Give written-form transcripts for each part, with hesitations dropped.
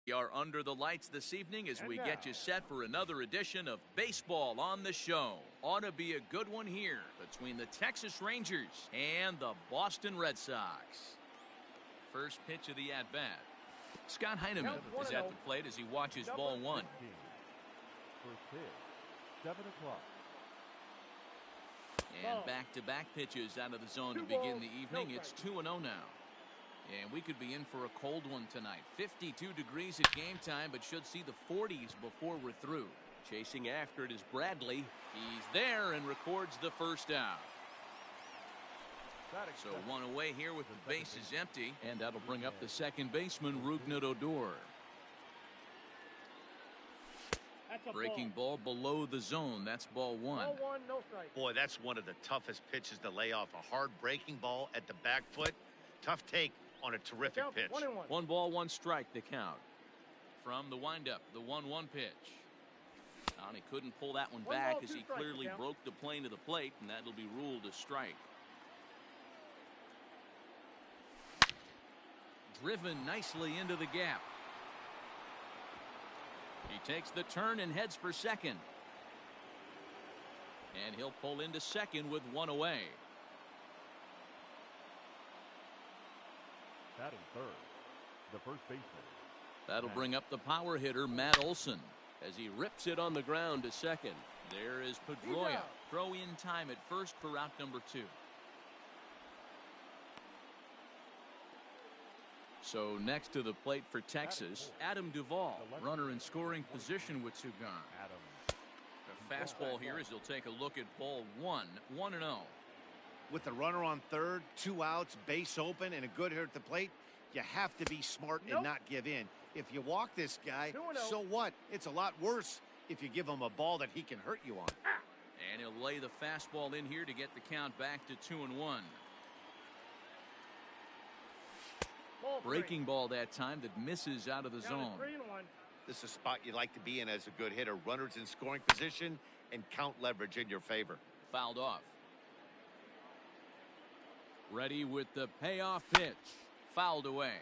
We are under the lights this evening as we get you set for another edition of Baseball on the Show. Ought to be a good one here between the Texas Rangers and the Boston Red Sox. First pitch of the at-bat. Scott Heineman is at the plate as he watches ball one. First pitch, 7 o'clock. And back-to-back pitches out of the zone to begin the evening. It's 2-0 now. And we could be in for a cold one tonight. 52 degrees at game time, but should see the 40s before we're through. Chasing after it is Bradley. He's there and records the first out. So one away here with the bases empty, and that'll bring up the second baseman, Rougned Odor. Breaking ball below the zone. That's ball one. Boy, that's one of the toughest pitches to lay off. A hard breaking ball at the back foot. Tough take on a terrific pitch. 1 ball, 1 strike, the count. From the windup, the 1-1 pitch. And he couldn't pull that one back as he clearly broke the plane to the plate, and that'll be ruled a strike. Driven nicely into the gap. He takes the turn and heads for second. And he'll pull into second with 1 away. Batting third, the first baseman. That'll bring up the power hitter, Matt Olson, as he rips it on the ground to second. There is Pedroia. Throw in time at first for out number 2. So next to the plate for Texas, Adam Duvall, runner in scoring position with 2 gone. The fastball here as he'll take a look at ball 1, 1-0. With the runner on third, 2 outs, base open, and a good hitter at the plate, you have to be smart and not give in. If you walk this guy, so what? It's a lot worse if you give him a ball that he can hurt you on. And he'll lay the fastball in here to get the count back to 2-1. Breaking ball that time that misses out of the zone. This is a spot you like to be in as a good hitter. Runners in scoring position and count leverage in your favor. Fouled off. Ready with the payoff pitch. Fouled away.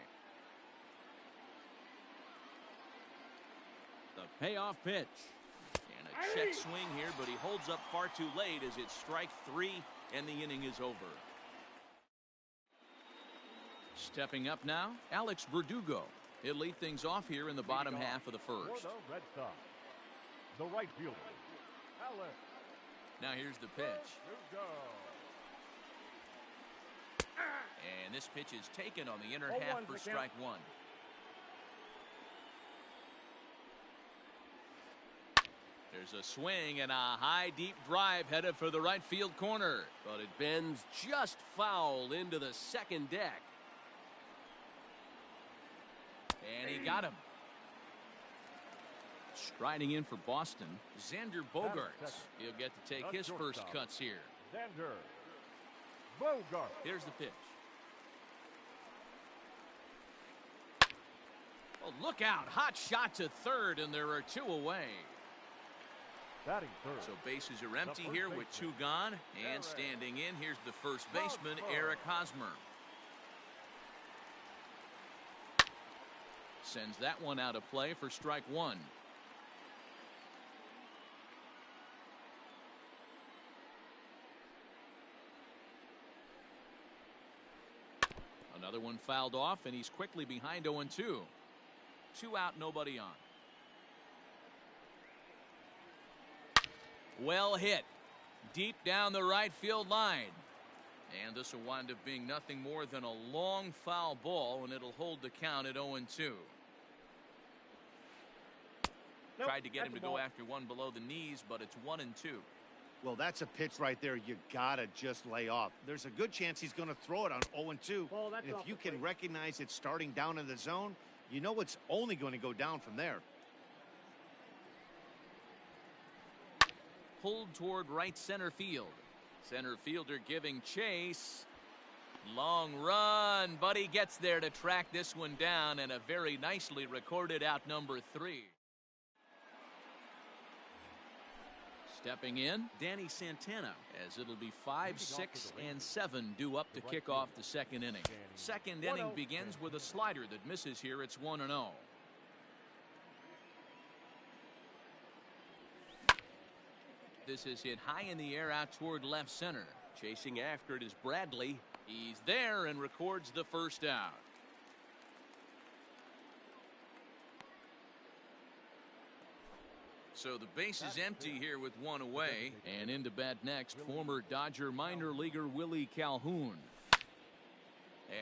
The payoff pitch. And a check swing here, but he holds up far too late as it's strike 3 and the inning is over. Stepping up now, Alex Verdugo. He'll lead things off here in the bottom half of the first. For the Red Sox, the right fielder, Alex. Now here's the pitch. Verdugo. And this pitch is taken on the inner half for strike 1. There's a swing and a high deep drive headed for the right field corner, but it bends just foul into the second deck. And he got him. Striding in for Boston, Xander Bogaerts. He'll get to take his first cuts here. Xander Bogaerts. Here's the pitch. Oh, look out. Hot shot to third, and there are 2 away. Batting third. So bases are empty here with 2 gone. And standing in, here's the first baseman, Eric Hosmer. Sends that one out of play for strike 1. Another one fouled off, and he's quickly behind 0-2. 2 out, nobody on. Well hit. Deep down the right field line. And this will wind up being nothing more than a long foul ball, and it'll hold the count at 0-2. Tried to get him to go after one below the knees, but it's 1-2. Well, that's a pitch right there you gotta just lay off. There's a good chance he's going to throw it on 0-2. And if you can recognize it starting down in the zone, you know it's only going to go down from there. Pulled toward right center field. Center fielder giving chase. Long run, but he gets there to track this one down, and a very nicely recorded out number 3. Stepping in, Danny Santana, as it'll be 5, 6, and 7 due up to kick off the second inning. Second inning begins with a slider that misses here. It's 1-0. This is hit high in the air out toward left center. Chasing after it is Bradley. He's there and records the first out. So the base is empty here with one away. And into bat next, former Dodger minor leaguer Willie Calhoun.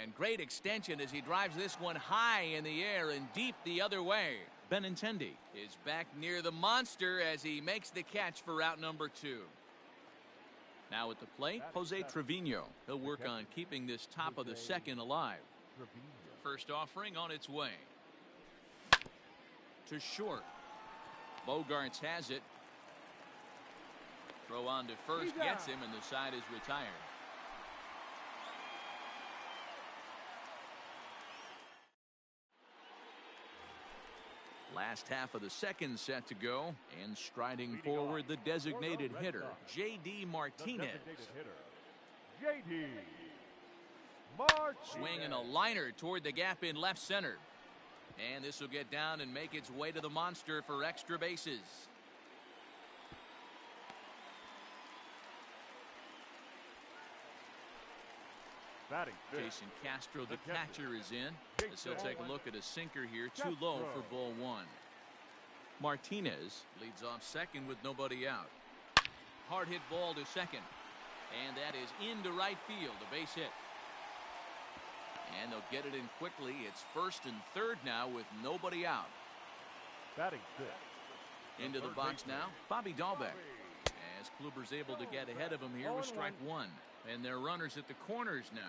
And great extension as he drives this one high in the air and deep the other way. Benintendi is back near the monster as he makes the catch for out number 2. Now at the plate, Jose Trevino. He'll work on keeping this top of the second alive. First offering on its way. To short. Bogarts has it. Throw on to first, gets him, and the side is retired. Last half of the second set to go, and striding forward the designated hitter, J.D. Martinez. J.D. Martinez. Swinging a liner toward the gap in left center. And this will get down and make its way to the monster for extra bases. Jason Castro, the catcher, is in. As he'll take a look at a sinker here, too low for ball 1. Martinez leads off second with nobody out. Hard hit ball to second. And that is into right field, a base hit. And they'll get it in quickly. It's first and third now with nobody out. Into the box now, Bobby Dahlbeck. As Kluber's able to get ahead of him here with strike 1. And they're runners at the corners now.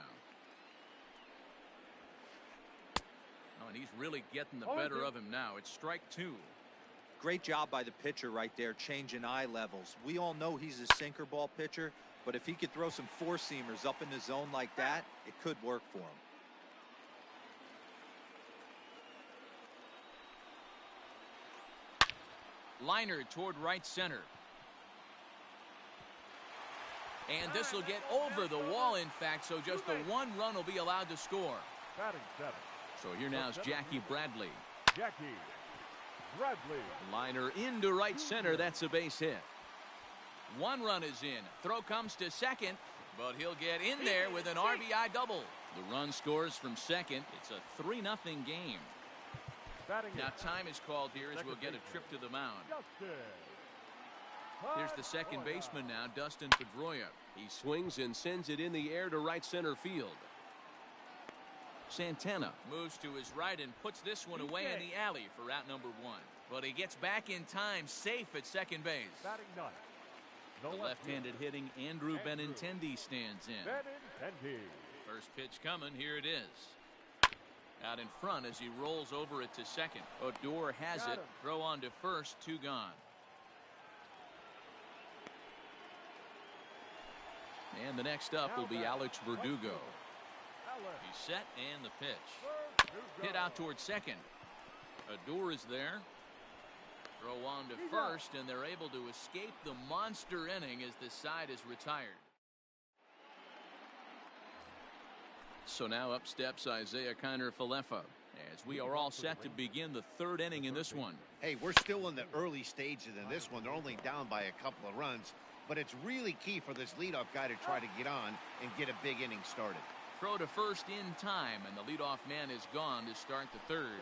Oh, and he's really getting the better of him now. It's strike 2. Great job by the pitcher right there, changing eye levels. We all know he's a sinker ball pitcher, but if he could throw some four-seamers up in the zone like that, it could work for him. Liner toward right center. And this will get over the wall, in fact, so just the one run will be allowed to score. So here now is Jackie Bradley. Liner into right center. That's a base hit. One run is in. Throw comes to second, but he'll get in there with an RBI double. The run scores from second. It's a 3-0 game. Now time is called here as we'll get a trip to the mound. Here's the second baseman now, Dustin Pedroia. He swings and sends it in the air to right center field. Santana moves to his right and puts this one away in the alley for out number 1. But he gets back in time, safe at second base. The left-handed hitting Andrew Benintendi stands in. First pitch coming, here it is. Out in front as he rolls over it to second. Odor has it. Throw on to first, 2 gone. And the next up will be Alex Verdugo. He's set and the pitch. Hit out towards second. Odor is there. Throw on to first, and they're able to escape the monster inning as the side is retired. So now up steps Isaiah Kiner-Falefa as we are all set to begin the 3rd inning in this one. Hey, we're still in the early stages in this one. They're only down by a couple of runs, but it's really key for this leadoff guy to try to get on and get a big inning started. Throw to first in time, and the leadoff man is gone to start the 3rd.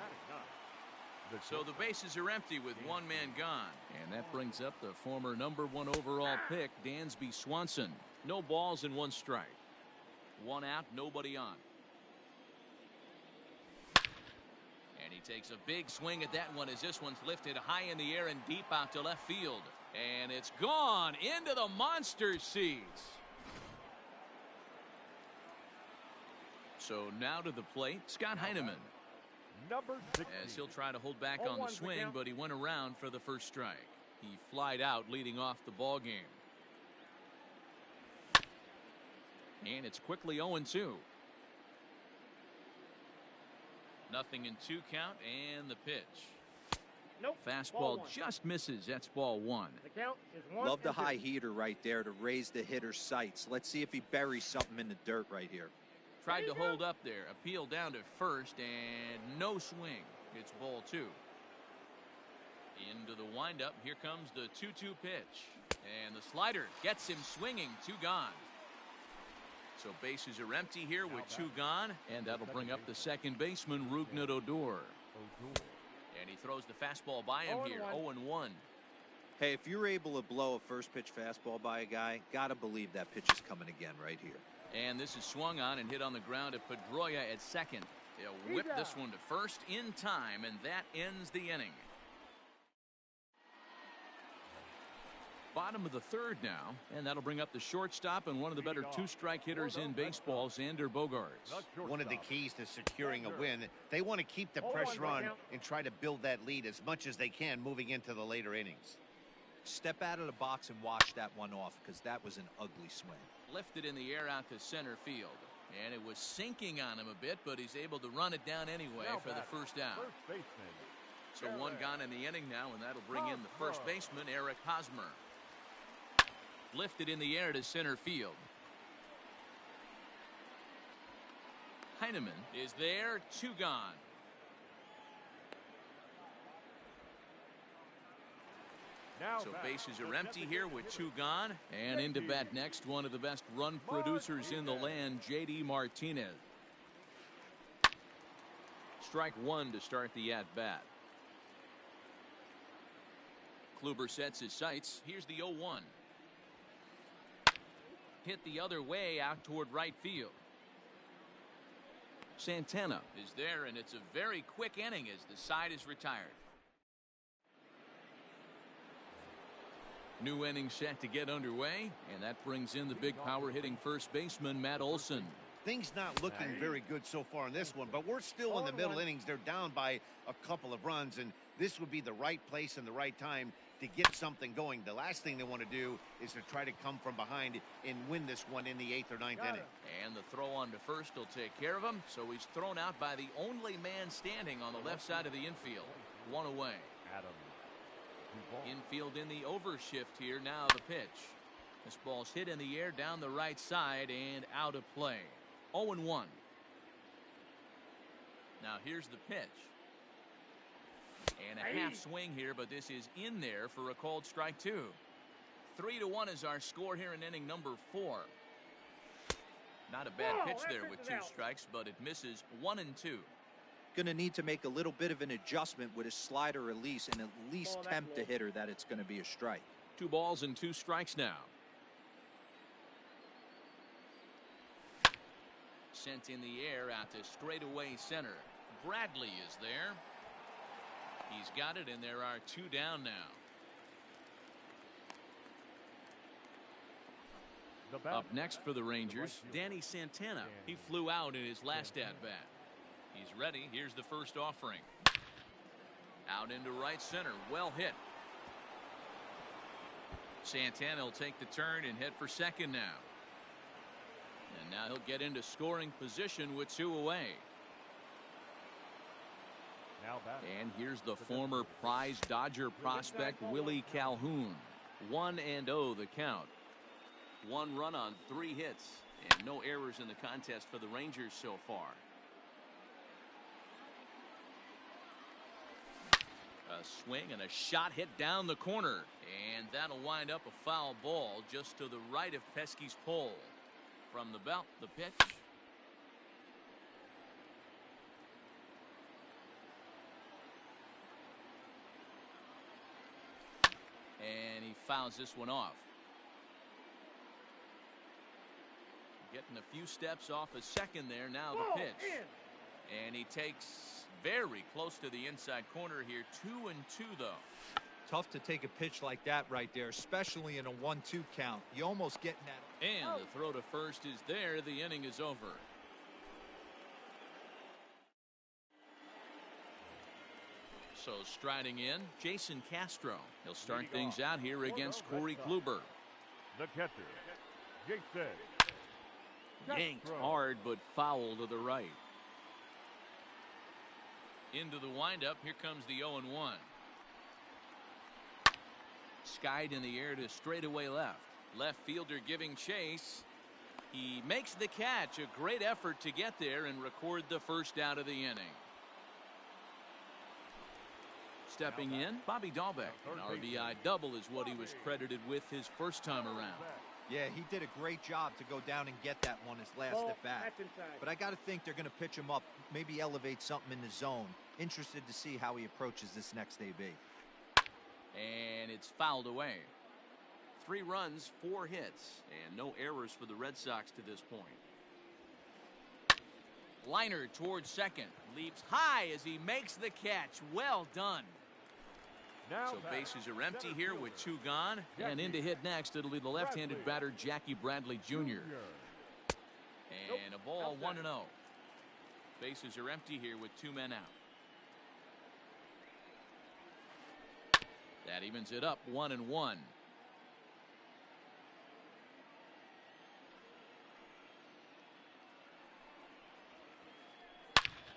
So the bases are empty with one man gone. And that brings up the former number 1 overall pick, Dansby Swanson. No balls and 1 strike. 1 out, nobody on. And he takes a big swing at that one as this one's lifted high in the air and deep out to left field. And it's gone into the monster seats. So now to the plate, Scott Heineman. As he'll try to hold back on the swing, but he went around for the first strike. He flied out leading off the ball game. And it's quickly 0-2. Nothing in 2 count and the pitch. Fastball just misses. That's ball 1. The count is 1. Love the high heater right there to raise the hitter's sights. Let's see if he buries something in the dirt right here. Tried to hold up there. Appeal down to first and no swing. It's ball 2. Into the windup. Here comes the 2-2 pitch. And the slider gets him swinging. 2 gone. So bases are empty here with 2 gone. And that'll bring up the second baseman, Rougned Odor. And he throws the fastball by him here. 0-1. Hey, if you're able to blow a first pitch fastball by a guy, gotta believe that pitch is coming again right here. And this is swung on and hit on the ground at Pedroia at second. They'll whip this one to first in time, and that ends the inning. Bottom of the third now, and that'll bring up the shortstop and one of the better 2-strike hitters in baseball, Xander Bogaerts. One of the keys to securing a win, they want to keep the pressure on and try to build that lead as much as they can moving into the later innings. Step out of the box and watch that one off, because that was an ugly swing. Lifted in the air out to center field. And it was sinking on him a bit, but he's able to run it down anyway for the first out. So 1 gone in the inning now, and that'll bring in the first baseman, Eric Hosmer. Lifted in the air to center field. Heineman is there. 2 gone. So bases are empty here with 2 gone. And into bat next, one of the best run producers in the land, J.D. Martinez. Strike 1 to start the at-bat. Kluber sets his sights. Here's the 0-1. Hit the other way out toward right field. Santana is there, and it's a very quick inning as the side is retired. New inning set to get underway, and that brings in the big power hitting first baseman, Matt Olson. Things not looking very good so far in this one, but we're still in the middle innings. They're down by a couple of runs, and this would be the right place and the right time to get something going. The last thing they want to do is to try to come from behind and win this one in the 8th or 9th inning. And the throw on to first will take care of him, so he's thrown out by the only man standing on the left side of the infield. 1 away. Infield in the overshift here. Now the pitch. This ball's hit in the air down the right side and out of play. 0-1. Now here's the pitch. And a half swing here, but this is in there for a called strike 2. 3-1 is our score here in inning number 4. Not a bad pitch there with 2 strikes, but it misses 1 and 2. Going to need to make a little bit of an adjustment with his slider release and at least tempt the hitter that it's going to be a strike. 2 balls and 2 strikes now. Sent in the air out to straightaway center. Bradley is there. He's got it, and there are 2 down now. Up next for the Rangers, Danny Santana. He flew out in his last at-bat. He's ready. Here's the first offering. Out into right center. Well hit. Santana will take the turn and head for second now. And now he'll get into scoring position with 2 away. And here's the former prize Dodger prospect, Willie Calhoun. 1-0 the count. 1 run on 3 hits. And no errors in the contest for the Rangers so far. A swing and a shot hit down the corner. And that'll wind up a foul ball just to the right of Pesky's pole. From the belt, the pitch. And he fouls this one off. Getting a few steps off a second there. Now the pitch. And he takes very close to the inside corner here. 2-2 though. Tough to take a pitch like that right there, especially in a 1-2 count. You almost get in that. And the throw to first is there. The inning is over. So striding in, Jason Castro. He'll start things out here against Corey Kluber. The catcher, Jason. Yanked hard, but foul to the right. Into the windup. Here comes the 0-1. Skied in the air to straightaway left. Left fielder giving chase. He makes the catch. A great effort to get there and record the first out of the inning. Stepping in, Bobby Dahlbeck. An RBI double is what he was credited with his first time around. Yeah, he did a great job to go down and get that one his last at bat. But I got to think they're going to pitch him up, maybe elevate something in the zone. Interested to see how he approaches this next AB. And it's fouled away. 3 runs, 4 hits, and no errors for the Red Sox to this point. Liner towards second. Leaps high as he makes the catch. Well done. So bases are empty here with 2 gone. And in to hit next, it'll be the left-handed batter, Jackie Bradley Jr. And a ball 1-0. Bases are empty here with 2 men out. That evens it up 1-1.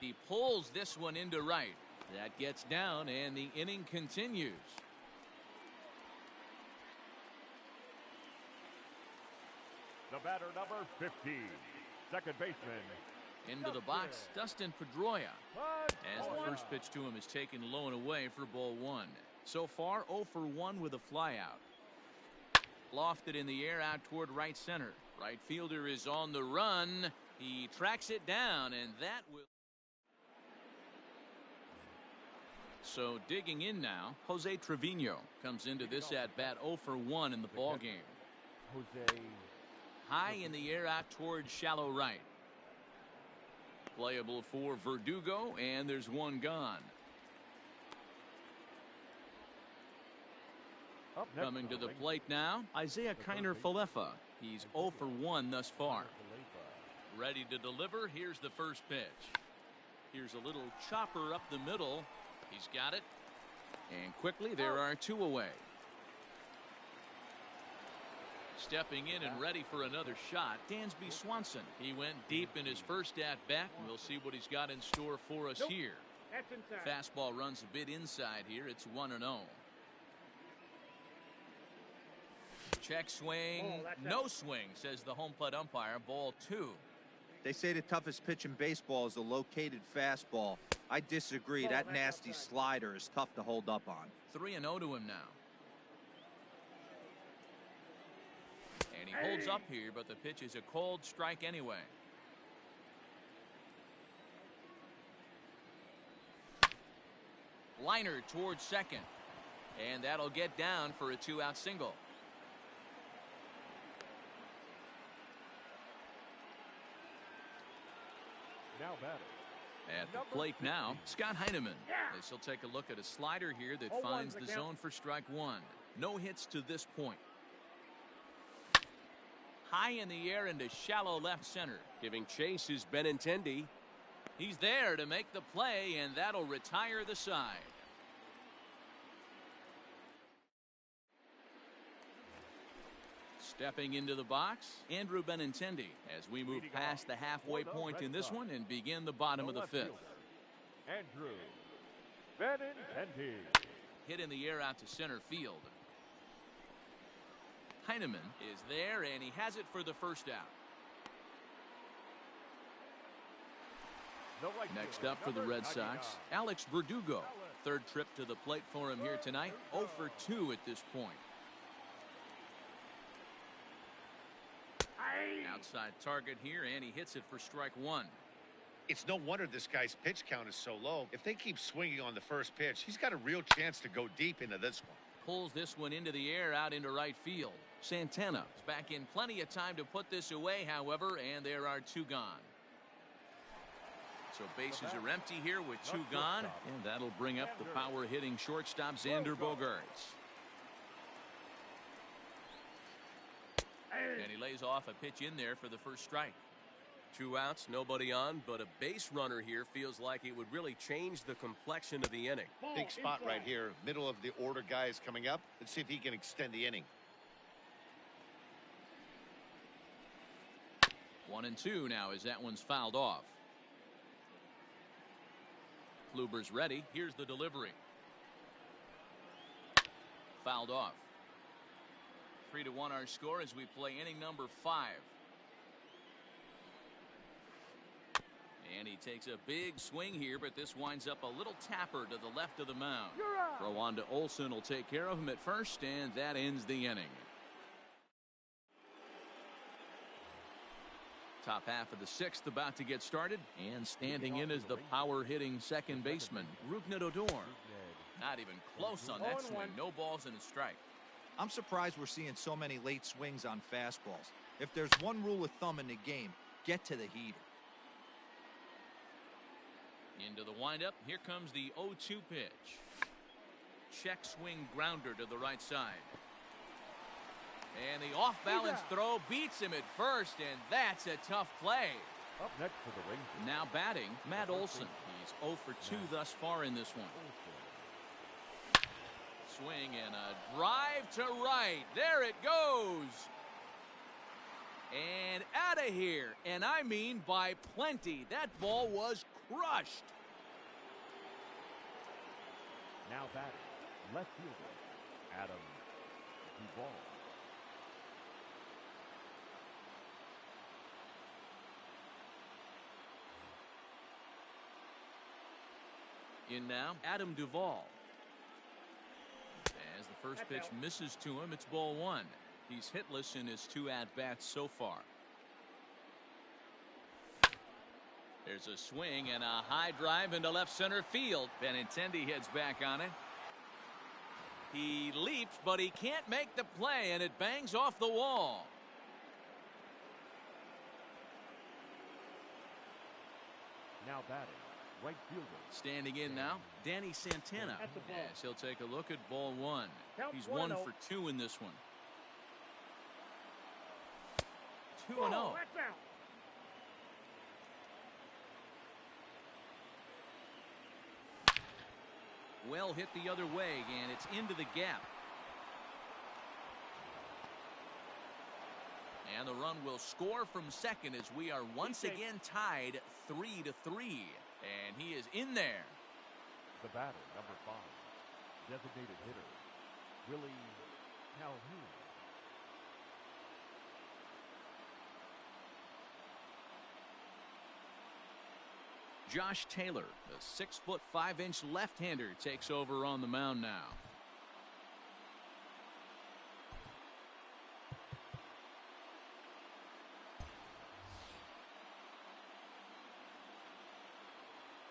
He pulls this one into right. That gets down, and the inning continues. The batter, number 15, second baseman. Into the box, Dustin Pedroia. As the first pitch to him is taken low and away for ball 1. So far, 0 for 1 with a flyout. Lofted in the air out toward right center. Right fielder is on the run. He tracks it down, and that will. So digging in now, Jose Trevino comes into this at bat 0 for 1 in the ball game. Jose. High in the air out towards shallow right. Playable for Verdugo, and there's 1 gone. Coming to the plate now, Isaiah Kiner-Falefa. He's 0 for 1 thus far. Ready to deliver. Here's the first pitch. Here's a little chopper up the middle. He's got it. And quickly there are 2 away. Stepping in and ready for another shot, Dansby Swanson. He went deep in his first at bat. We'll see what he's got in store for us here. Fastball runs a bit inside here. It's 1-0. Check swing. No swing, says the home plate umpire. Ball 2. They say the toughest pitch in baseball is a located fastball. I disagree. That nasty slider is tough to hold up on. 3-0 to him now. And he holds up here, but the pitch is a cold strike anyway. Liner towards second. And that'll get down for a 2-out single. Now batting. At the plate now, Scott Heineman. This will take a look at a slider here that finds the zone for strike 1. No hits to this point. High in the air into shallow left center. Giving chase is Benintendi. He's there to make the play, and that'll retire the side. Stepping into the box, Andrew Benintendi, as we move past the halfway point in this one and begin the bottom of the 5th. Andrew Benintendi. Hit in the air out to center field. Heineman is there, and he has it for the first out. Next up for the Red Sox, Alex Verdugo. 3rd trip to the plate for him here tonight. 0 for 2 at this point. Outside target here, and he hits it for strike 1. It's no wonder this guy's pitch count is so low. If they keep swinging on the first pitch, he's got a real chance to go deep into this one. Pulls this one into the air out into right field. Santana is back in plenty of time to put this away, however, and there are 2 gone. So bases are empty here with 2 gone, and that'll bring up the power hitting shortstop Xander Bogaerts. And he lays off a pitch in there for the first strike. 2 outs, nobody on, but a base runner here feels like it would really change the complexion of the inning. Big spot right here. Middle of the order guy is coming up. Let's see if he can extend the inning. 1-2 now as that one's fouled off. Kluber's ready. Here's the delivery. Fouled off. 3-1 our score as we play inning number 5. And he takes a big swing here, but this winds up a little tapper to the left of the mound. Throw on to Olsen will take care of him at first, and that ends the inning. Top half of the sixth about to get started, and standing in is the power-hitting second baseman, Rougned Odor. Not even close on that swing. No balls and a strike. I'm surprised we're seeing so many late swings on fastballs. If there's one rule of thumb in the game, get to the heater. Into the windup. Here comes the 0-2 pitch. Check swing grounder to the right side. And the off-balance throw beats him at first, and that's a tough play. Up next for the Rangers. Now batting, Matt Olson. He's 0 for 2 thus far in this one. Swing and a drive to right. There it goes. And out of here. And I mean by plenty. That ball was crushed. Now batting, left fielder, Adam Duvall. In now, Adam Duvall. As the first pitch misses to him, it's ball 1. He's hitless in his 2 at-bats so far. There's a swing and a high drive into left center field. Benintendi heads back on it. He leaps, but he can't make the play, and it bangs off the wall. Now batting, right fielder. Standing in now, Danny Santana. As he'll take a look at ball 1. He's 1 for 2 in this one. 2-0. Well hit the other way, and it's into the gap. And the run will score from second as we are once again tied 3-3. And he is in there. The batter, number 5, designated hitter, Willie Calhoun. Josh Taylor, the 6'5" left-hander, takes over on the mound now.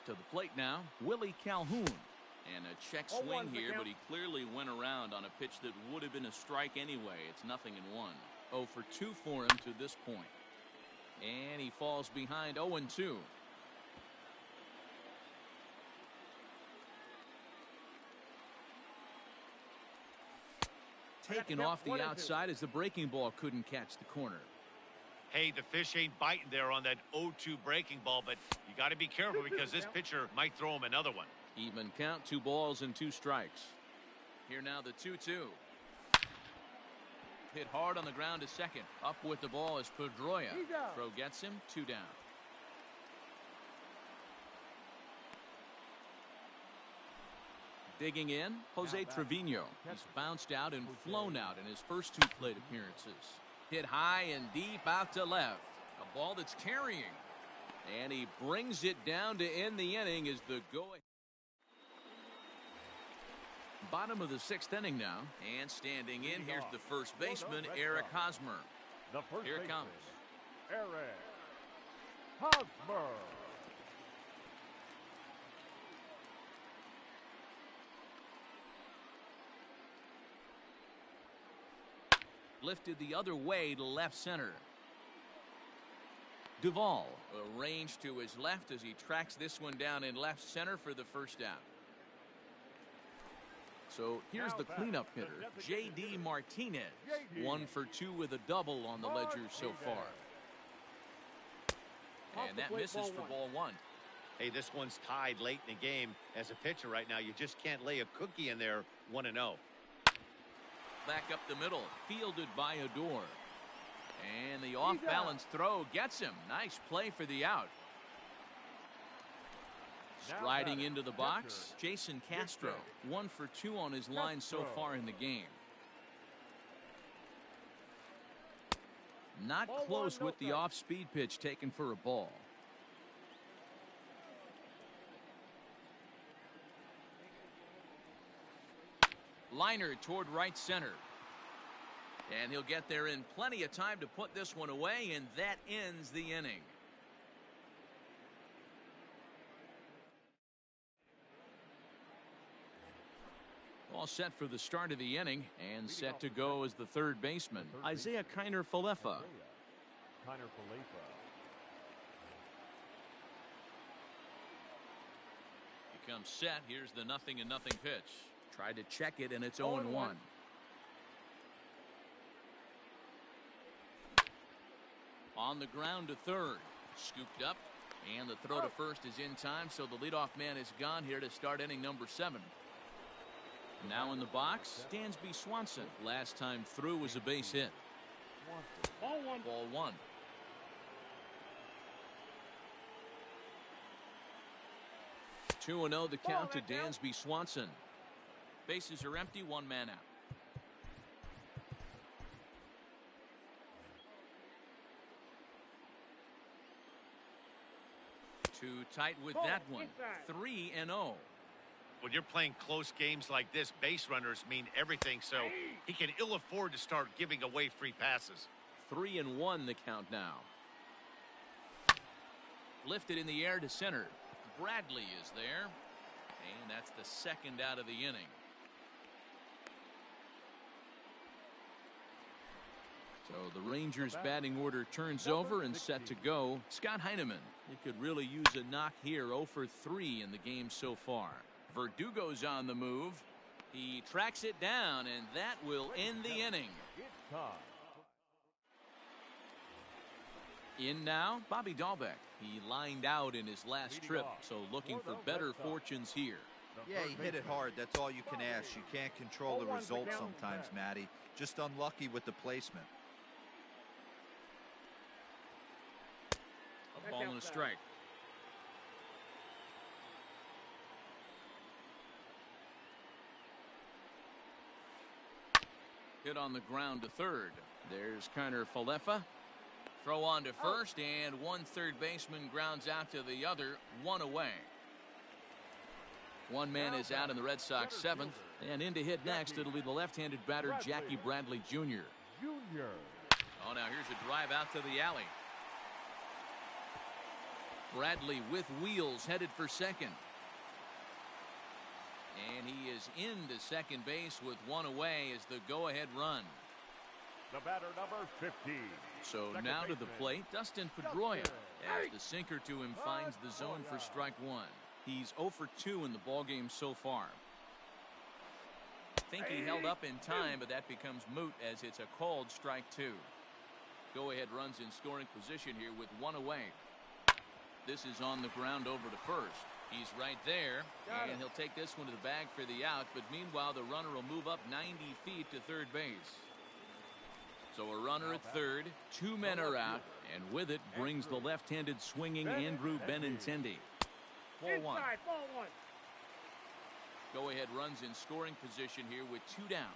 To the plate now, Willie Calhoun. And a check swing here, but he clearly went around on a pitch that would have been a strike anyway. It's 0-1. 0 for 2 for him to this point. And he falls behind 0-2. Taken off the outside as the breaking ball couldn't catch the corner. Hey, the fish ain't biting there on that 0-2 breaking ball, but you got to be careful because this pitcher might throw him another one. Even count, 2 balls and 2 strikes. Here now the 2-2. Hit hard on the ground to second. Up with the ball is Pedroia. Throw gets him, 2 down. Digging in, Jose Trevino. He's bounced out and flown out in his first 2 plate appearances. Hit high and deep out to left. A ball that's carrying. And he brings it down to end the inning as the go-ahead. Bottom of the 6th inning now. And standing in, here's the first baseman, Eric Hosmer. Here it comes. Eric Hosmer. Lifted the other way to left center. Duvall arranged to his left as he tracks this one down in left center for the first out. So here's the cleanup hitter, J.D. Martinez. 1 for 2 with a double on the ledger so far. And that misses for ball 1. Hey, this one's tied late in the game. As a pitcher right now, you just can't lay a cookie in there 1-0. Back up the middle, fielded by Odor. And the off-balance throw gets him. Nice play for the out. Striding into the box, Jason Castro. 1 for 2 on his line so far in the game. Not close with the off-speed pitch taken for a ball. Liner toward right center. And he'll get there in plenty of time to put this one away, and that ends the inning. All set for the start of the inning, and set to go as the third baseman, Isaiah Kiner-Falefa. He comes set. Here's the 0-0 pitch. Tried to check it, and it's 0-1. On the ground to third. Scooped up, and the throw to first is in time, so the leadoff man is gone here to start inning number 7. Now in the box, Dansby Swanson. Last time through was a base hit. Ball one. Two 2-0 the count to Dansby Swanson. Bases are empty, one man out. Too tight with that one. 3-0. When you're playing close games like this, base runners mean everything, so he can ill afford to start giving away free passes. 3-1 the count now. Lifted in the air to center. Bradley is there, and that's the second out of the inning. So the Rangers batting order turns over and set to go. Scott Heineman. He could really use a knock here. 0 for 3 in the game so far. Verdugo's on the move. He tracks it down, and that will end the inning. In now, Bobby Dahlbeck. He lined out in his last trip, so looking for better fortunes here. Yeah, he hit it hard. That's all you can ask. You can't control the result sometimes, Matty. Just unlucky with the placement. A ball and a strike. Hit on the ground to third. There's Kiner-Falefa. Throw on to first, and one third baseman grounds out to the other, one away. One man is out in the Red Sox 7th, and in to hit next, it'll be the left-handed batter, Jackie Bradley Jr. Oh, now here's a drive out to the alley. Bradley with wheels headed for second. And he is into second base with one away as the go-ahead run. The batter, number 15. So now to the plate, Dustin Pedroia, as the sinker to him finds the zone for strike one. He's 0 for 2 in the ballgame so far. Think he held up in time, but that becomes moot as it's a called strike two. Go-ahead runs in scoring position here with one away. This is on the ground over to first. He's right there, and he'll take this one to the bag for the out, but meanwhile the runner will move up 90 feet to third base. So a runner at third, two men are out, and with it brings the left-handed swinging Andrew Benintendi. Ball one. Go-ahead runs in scoring position here with two down.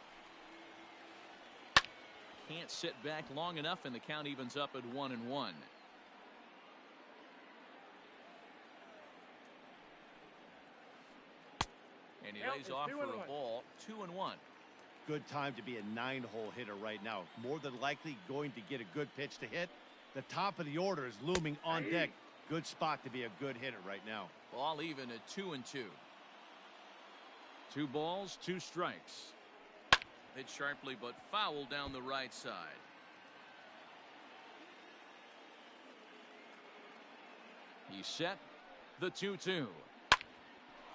Can't sit back long enough, and the count evens up at 1-1. And he lays off for a ball. 2-1. Good time to be a 9-hole hitter right now. More than likely going to get a good pitch to hit. The top of the order is looming on deck. Good spot to be a good hitter right now. All even at 2-2. 2 balls, 2 strikes. Hit sharply but foul down the right side. He's set. The 2-2.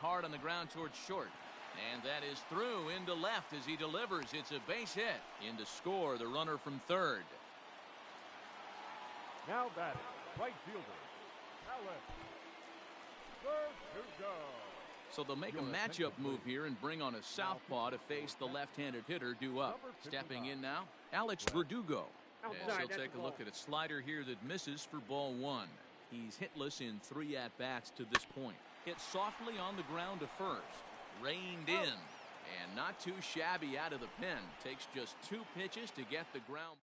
Hard on the ground towards short. And that is through into left as he delivers. It's a base hit. In to score, the runner from third. Now batting, right fielder, Alex. Third to go. So they'll make a matchup move here and bring on a southpaw to face the left-handed hitter due up. Stepping in now, Alex Verdugo. As he'll take a look at a slider here that misses for ball one. He's hitless in 3 at-bats to this point. Hit softly on the ground to first. Reined in. And not too shabby out of the pen. Takes just 2 pitches to get the ground.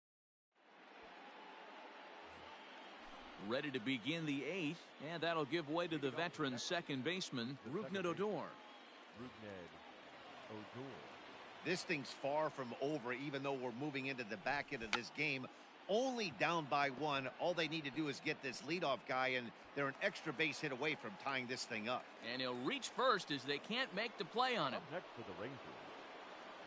Ready to begin the 8th, and that'll give way to the veteran second baseman, Rougned Odor. This thing's far from over, even though we're moving into the back end of this game. Only down by 1. All they need to do is get this leadoff guy, and they're an extra base hit away from tying this thing up. And he'll reach first as they can't make the play on him. Up next for the Rangers,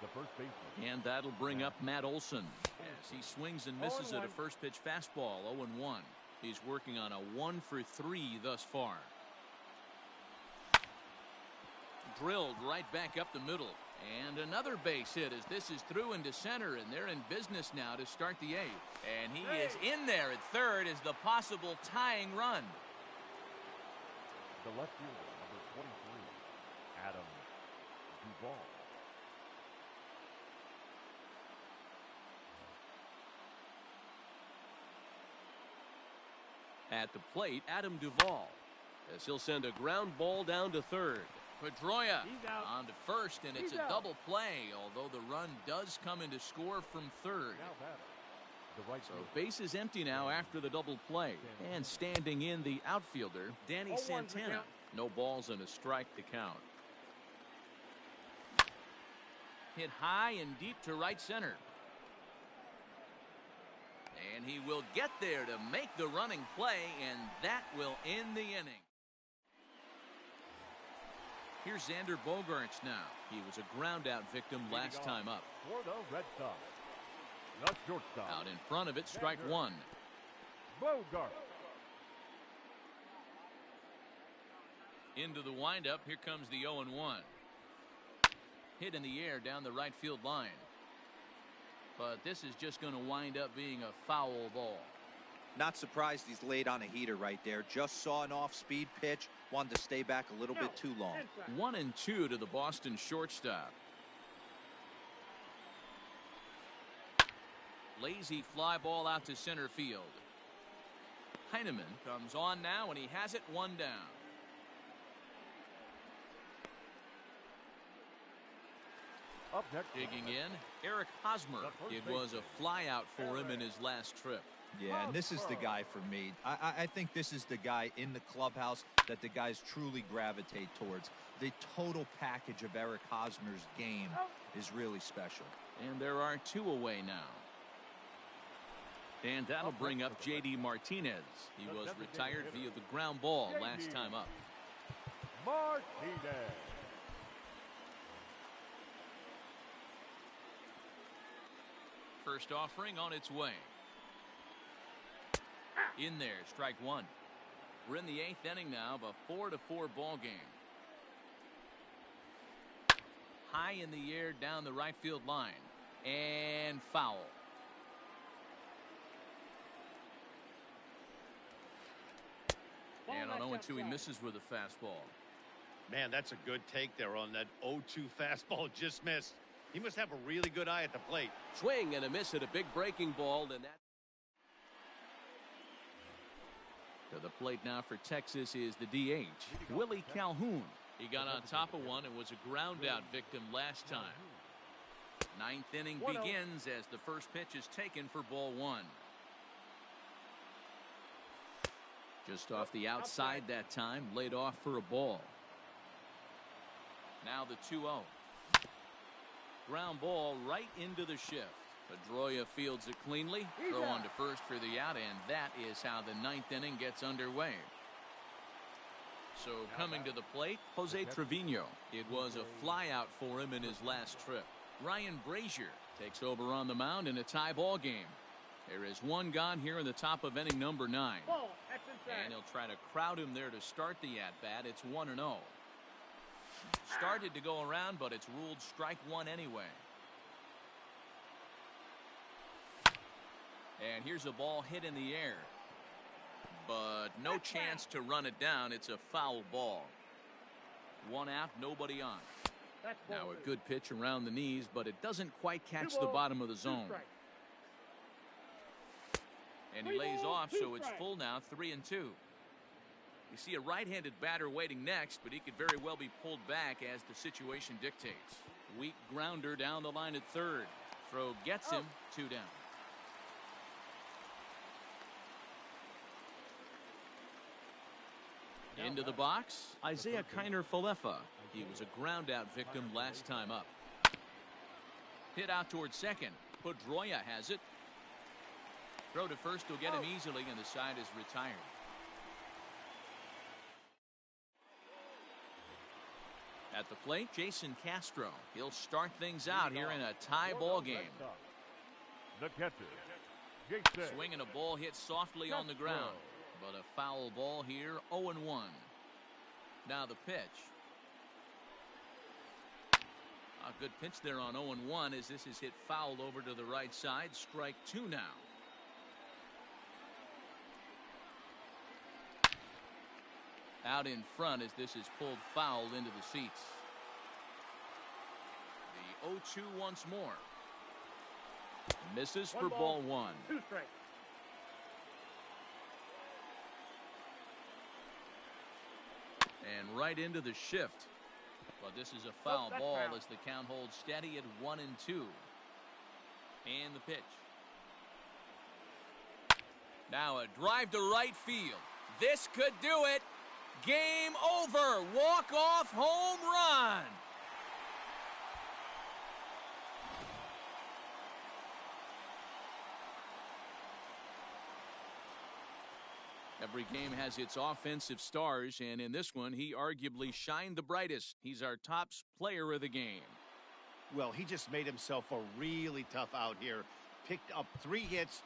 the first baseman. And that'll bring up Matt Olson as he swings and misses at a first pitch fastball. 0-1. He's working on a 1 for 3 thus far. Drilled right back up the middle. And another base hit as this is through into center, and they're in business now to start the 8th. And he is in there at third as the possible tying run. The left fielder, number 23, Adam Duvall. At the plate, Adam Duvall, as he'll send a ground ball down to third. Pedroia on to first, and it's a double play, although the run does come into score from third. So base is empty now after the double play. And standing in the outfielder, Danny Santana. No balls and a strike to count. Hit high and deep to right center. And he will get there to make the running play, and that will end the inning. Here's Xander Bogaerts now. He was a ground-out victim last time up. For the Red Sox, the shortstop. Out in front of it, strike 1. Bogart. Into the windup, here comes the 0-1. Hit in the air down the right field line. But this is just going to wind up being a foul ball. Not surprised he's laid on a heater right there. Just saw an off-speed pitch. Wanted to stay back a little bit too long. 1-2 to the Boston shortstop. Lazy fly ball out to center field. Heineman comes on now, and he has it 1 down. Up next, digging in, Eric Hosmer. It was a fly out for him in his last trip. Yeah, and this is the guy for me. I think this is the guy in the clubhouse that the guys truly gravitate towards. The total package of Eric Hosmer's game is really special. And there are 2 away now. And that'll bring up J.D. Martinez. He was retired via the ground ball last time up. Martinez. First offering on its way. In there, strike 1. We're in the 8th inning now of a 4-4 ball game. High in the air down the right field line. And foul. And on 0-2, he misses with a fastball. Man, that's a good take there on that 0-2 fastball. Just missed. He must have a really good eye at the plate. Swing and a miss at a big breaking ball, and that. To the plate now for Texas is the DH, Willie Calhoun. He got on top of one and was a ground-out victim last time. 9th inning begins as the first pitch is taken for ball 1. Just off the outside that time, laid off for a ball. Now the 2-0. Ground ball right into the shift. Pedroia fields it cleanly. Throw on to first for the out, and that is how the 9th inning gets underway. So coming to the plate, Jose Trevino. It was a flyout for him in his last trip. Ryan Brazier takes over on the mound in a tie ball game. There is 1 gone here in the top of inning number 9. And he'll try to crowd him there to start the at-bat. It's 1-0. Started to go around, but it's ruled strike 1 anyway. And here's a ball hit in the air. But no chance to run it down. It's a foul ball. 1 out, nobody on. Now a good pitch around the knees, but it doesn't quite catch the bottom of the zone. And he lays off, so it's full now, 3-2. You see a right-handed batter waiting next, but he could very well be pulled back as the situation dictates. Weak grounder down the line at third. Throw gets him, 2 down. Into the box, Isaiah Kiner-Falefa. He was a ground-out victim last time up. Hit out towards second. Pedroia has it. Throw to first will get him easily, and the side is retired. At the plate, Jason Castro. He'll start things out here in a tie ball game. The catcher, Jason. Swinging a ball hit softly on the ground, but a foul ball here, 0-1. Now the pitch. A good pitch there on 0-1 as this is hit foul over to the right side. Strike two now. Out in front as this is pulled foul into the seats. The 0-2 once more. Misses for ball one. 2 strikes. And right into the shift. But this is a foul ball as the count holds steady at 1-2. And the pitch. Now a drive to right field. This could do it. Game over. Walk-off home run. Every game has its offensive stars, and in this one, he arguably shined the brightest. He's our top player of the game. Well, he just made himself a really tough out here. Picked up 3 hits,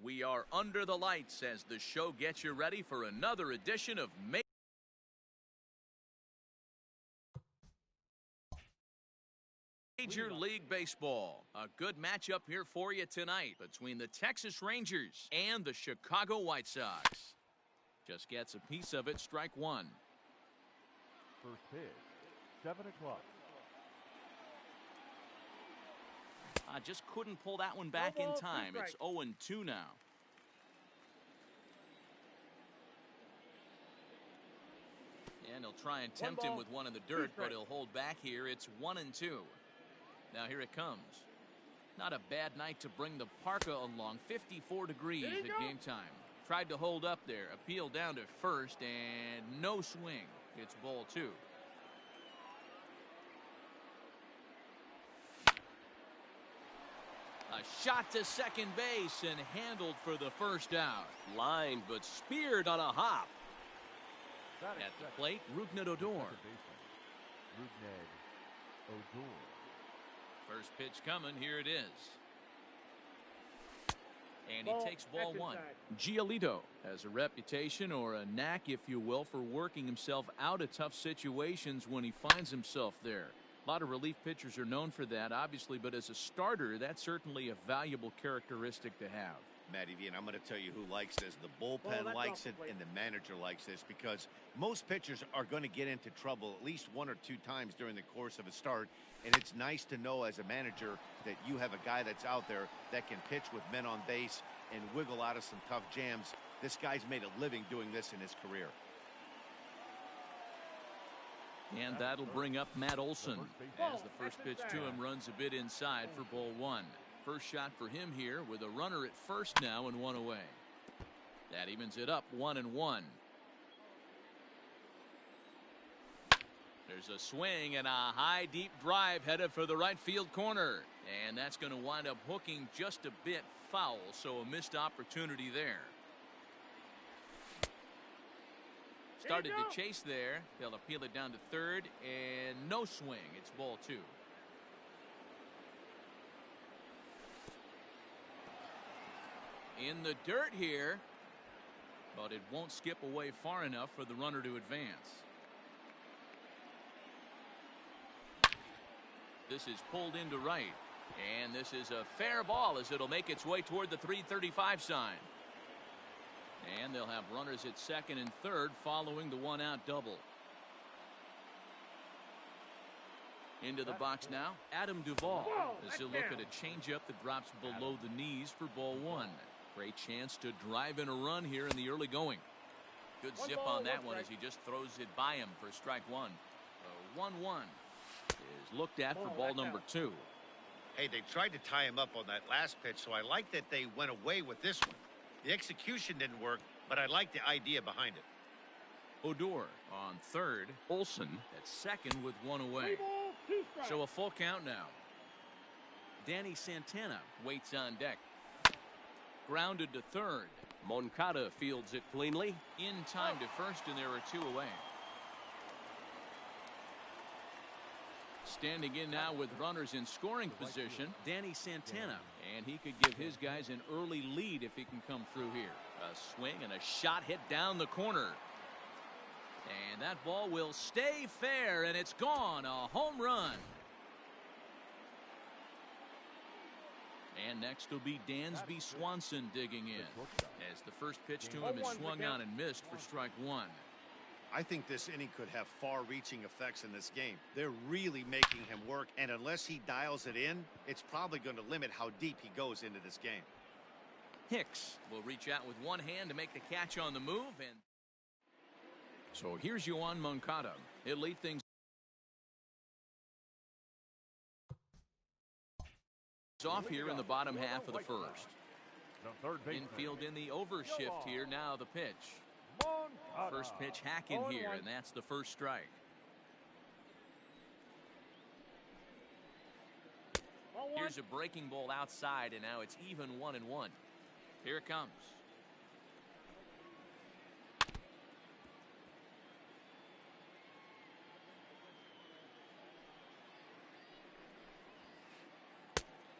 We are under the lights as the show gets you ready for another edition of Major League Baseball. A good matchup here for you tonight between the Texas Rangers and the Chicago White Sox. Just gets a piece of it, strike one. First pitch, 7 o'clock. I just couldn't pull that one back in time. It's 0-2 now. And he'll try and tempt him with one in the dirt, but he'll hold back here. It's 1-2. Now here it comes. Not a bad night to bring the parka along. 54 degrees at game time. Tried to hold up there. Appeal down to first and no swing. It's ball two. A shot to second base and handled for the first out. Lined but speared on a hop. At the plate, Rougned Odor. First pitch coming. Here it is. And he takes ball one. Giolito has a reputation, or a knack, if you will, for working himself out of tough situations when he finds himself there. A lot of relief pitchers are known for that, obviously, but as a starter, that's certainly a valuable characteristic to have. Matty V, and I'm going to tell you who likes this. The bullpen likes it, and the manager likes this, because most pitchers are going to get into trouble at least one or two times during the course of a start, and it's nice to know as a manager that you have a guy that's out there that can pitch with men on base and wiggle out of some tough jams. This guy's made a living doing this in his career. And that'll bring up Matt Olson as the first pitch to him runs a bit inside for ball one. First shot for him here with a runner at first now and one away. That evens it up 1-1. There's a swing and a high deep drive headed for the right field corner. And that's going to wind up hooking just a bit foul, so a missed opportunity there. Started to chase there. They'll appeal it down to third and no swing. It's ball two. In the dirt here, but it won't skip away far enough for the runner to advance. This is pulled into right, and this is a fair ball as it'll make its way toward the 335 sign. And they'll have runners at second and third following the one-out double. Into the box now, Adam Duvall as he'll look at a changeup that drops below the knees for ball one. Great chance to drive in a run here in the early going. Good zip on that one as he just throws it by him for strike one. 1-1 is looked at for ball number two. Hey, they tried to tie him up on that last pitch, so I like that they went away with this one. The execution didn't work, but I like the idea behind it. Odor on third. Olson at second with one away. So a full count now. Danny Santana waits on deck. Grounded to third. Moncada fields it cleanly. In time to first, and there are two away. Standing in now with runners in scoring position, Danny Santana. And he could give his guys an early lead if he can come through here. A swing and a shot hit down the corner. And that ball will stay fair, and it's gone. A home run. And next will be Dansby Swanson digging in, as the first pitch to him is swung on and missed for strike one. I think this inning could have far-reaching effects in this game. They're really making him work, and unless he dials it in, it's probably going to limit how deep he goes into this game. Hicks will reach out with one hand to make the catch on the move, and so here's Yoan Moncada. He'll lead things off here in the bottom half of the first. Infield in the overshift here. Now the pitch. First pitch hacking here, and that's the first strike. Here's a breaking ball outside, and now it's even 1-1. Here it comes.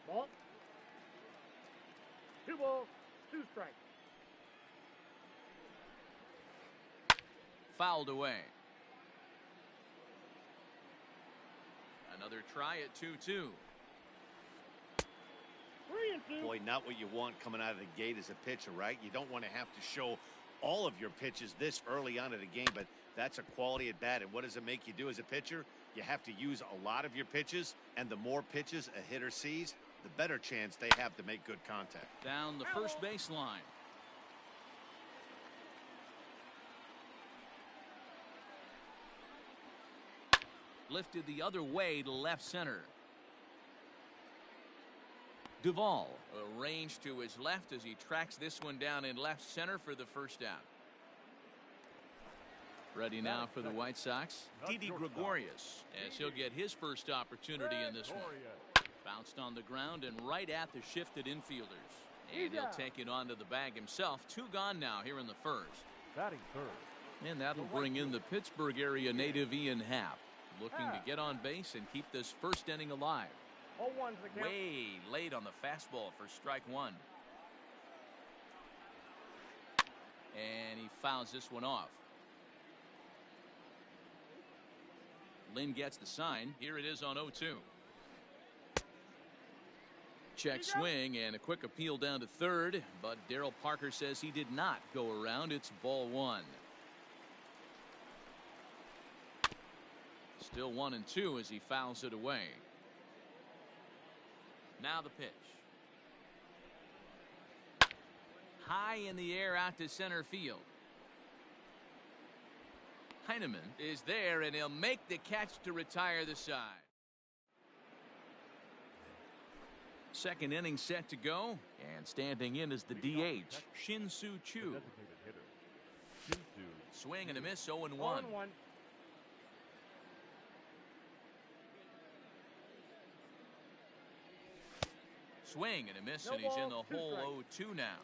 Ball. 2 balls. 2 strikes. Fouled away. Another try at 2-2. 3 and 2. Boy, not what you want coming out of the gate as a pitcher, right? You don't want to have to show all of your pitches this early on in the game, but that's a quality at bat. And what does it make you do as a pitcher? You have to use a lot of your pitches, and the more pitches a hitter sees, the better chance they have to make good contact. Down the first baseline. Lifted the other way to left center. Duvall arranged to his left as he tracks this one down in left center for the first out. Ready now for the White Sox, Didi Gregorius, as he'll get his first opportunity in this one. Bounced on the ground and right at the shifted infielders. And he'll take it onto the bag himself. 2 gone now here in the first. Batting third. And that'll bring in the Pittsburgh area native Ian Happ, looking to get on base and keep this first inning alive. 0-1's the count. Way late on the fastball for strike 1. And he fouls this one off. Lynn gets the sign. Here it is on 0-2. Check swing and a quick appeal down to third, but Darryl Parker says he did not go around. It's ball 1. Still 1-2 as he fouls it away. Now the pitch. High in the air out to center field. Heineman is there, and he'll make the catch to retire the side. Second inning set to go, and standing in is the DH, Shin-Soo Choo. Swing and a miss, 0-1. 0-1. Swing and a miss, and he's in the hole. 0-2 now.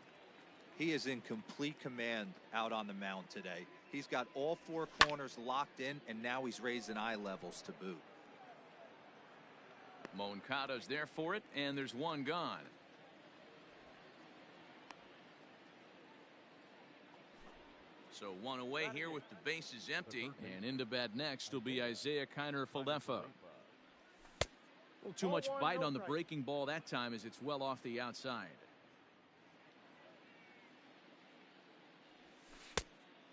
He is in complete command out on the mound today. He's got all 4 corners locked in, and now he's raising eye levels to boot. Moncada's there for it, and there's 1 gone. So 1 away here with the bases empty, and into bat next will be Isaiah Kiner-Falefa. A little too much bite on the breaking ball that time as it's well off the outside.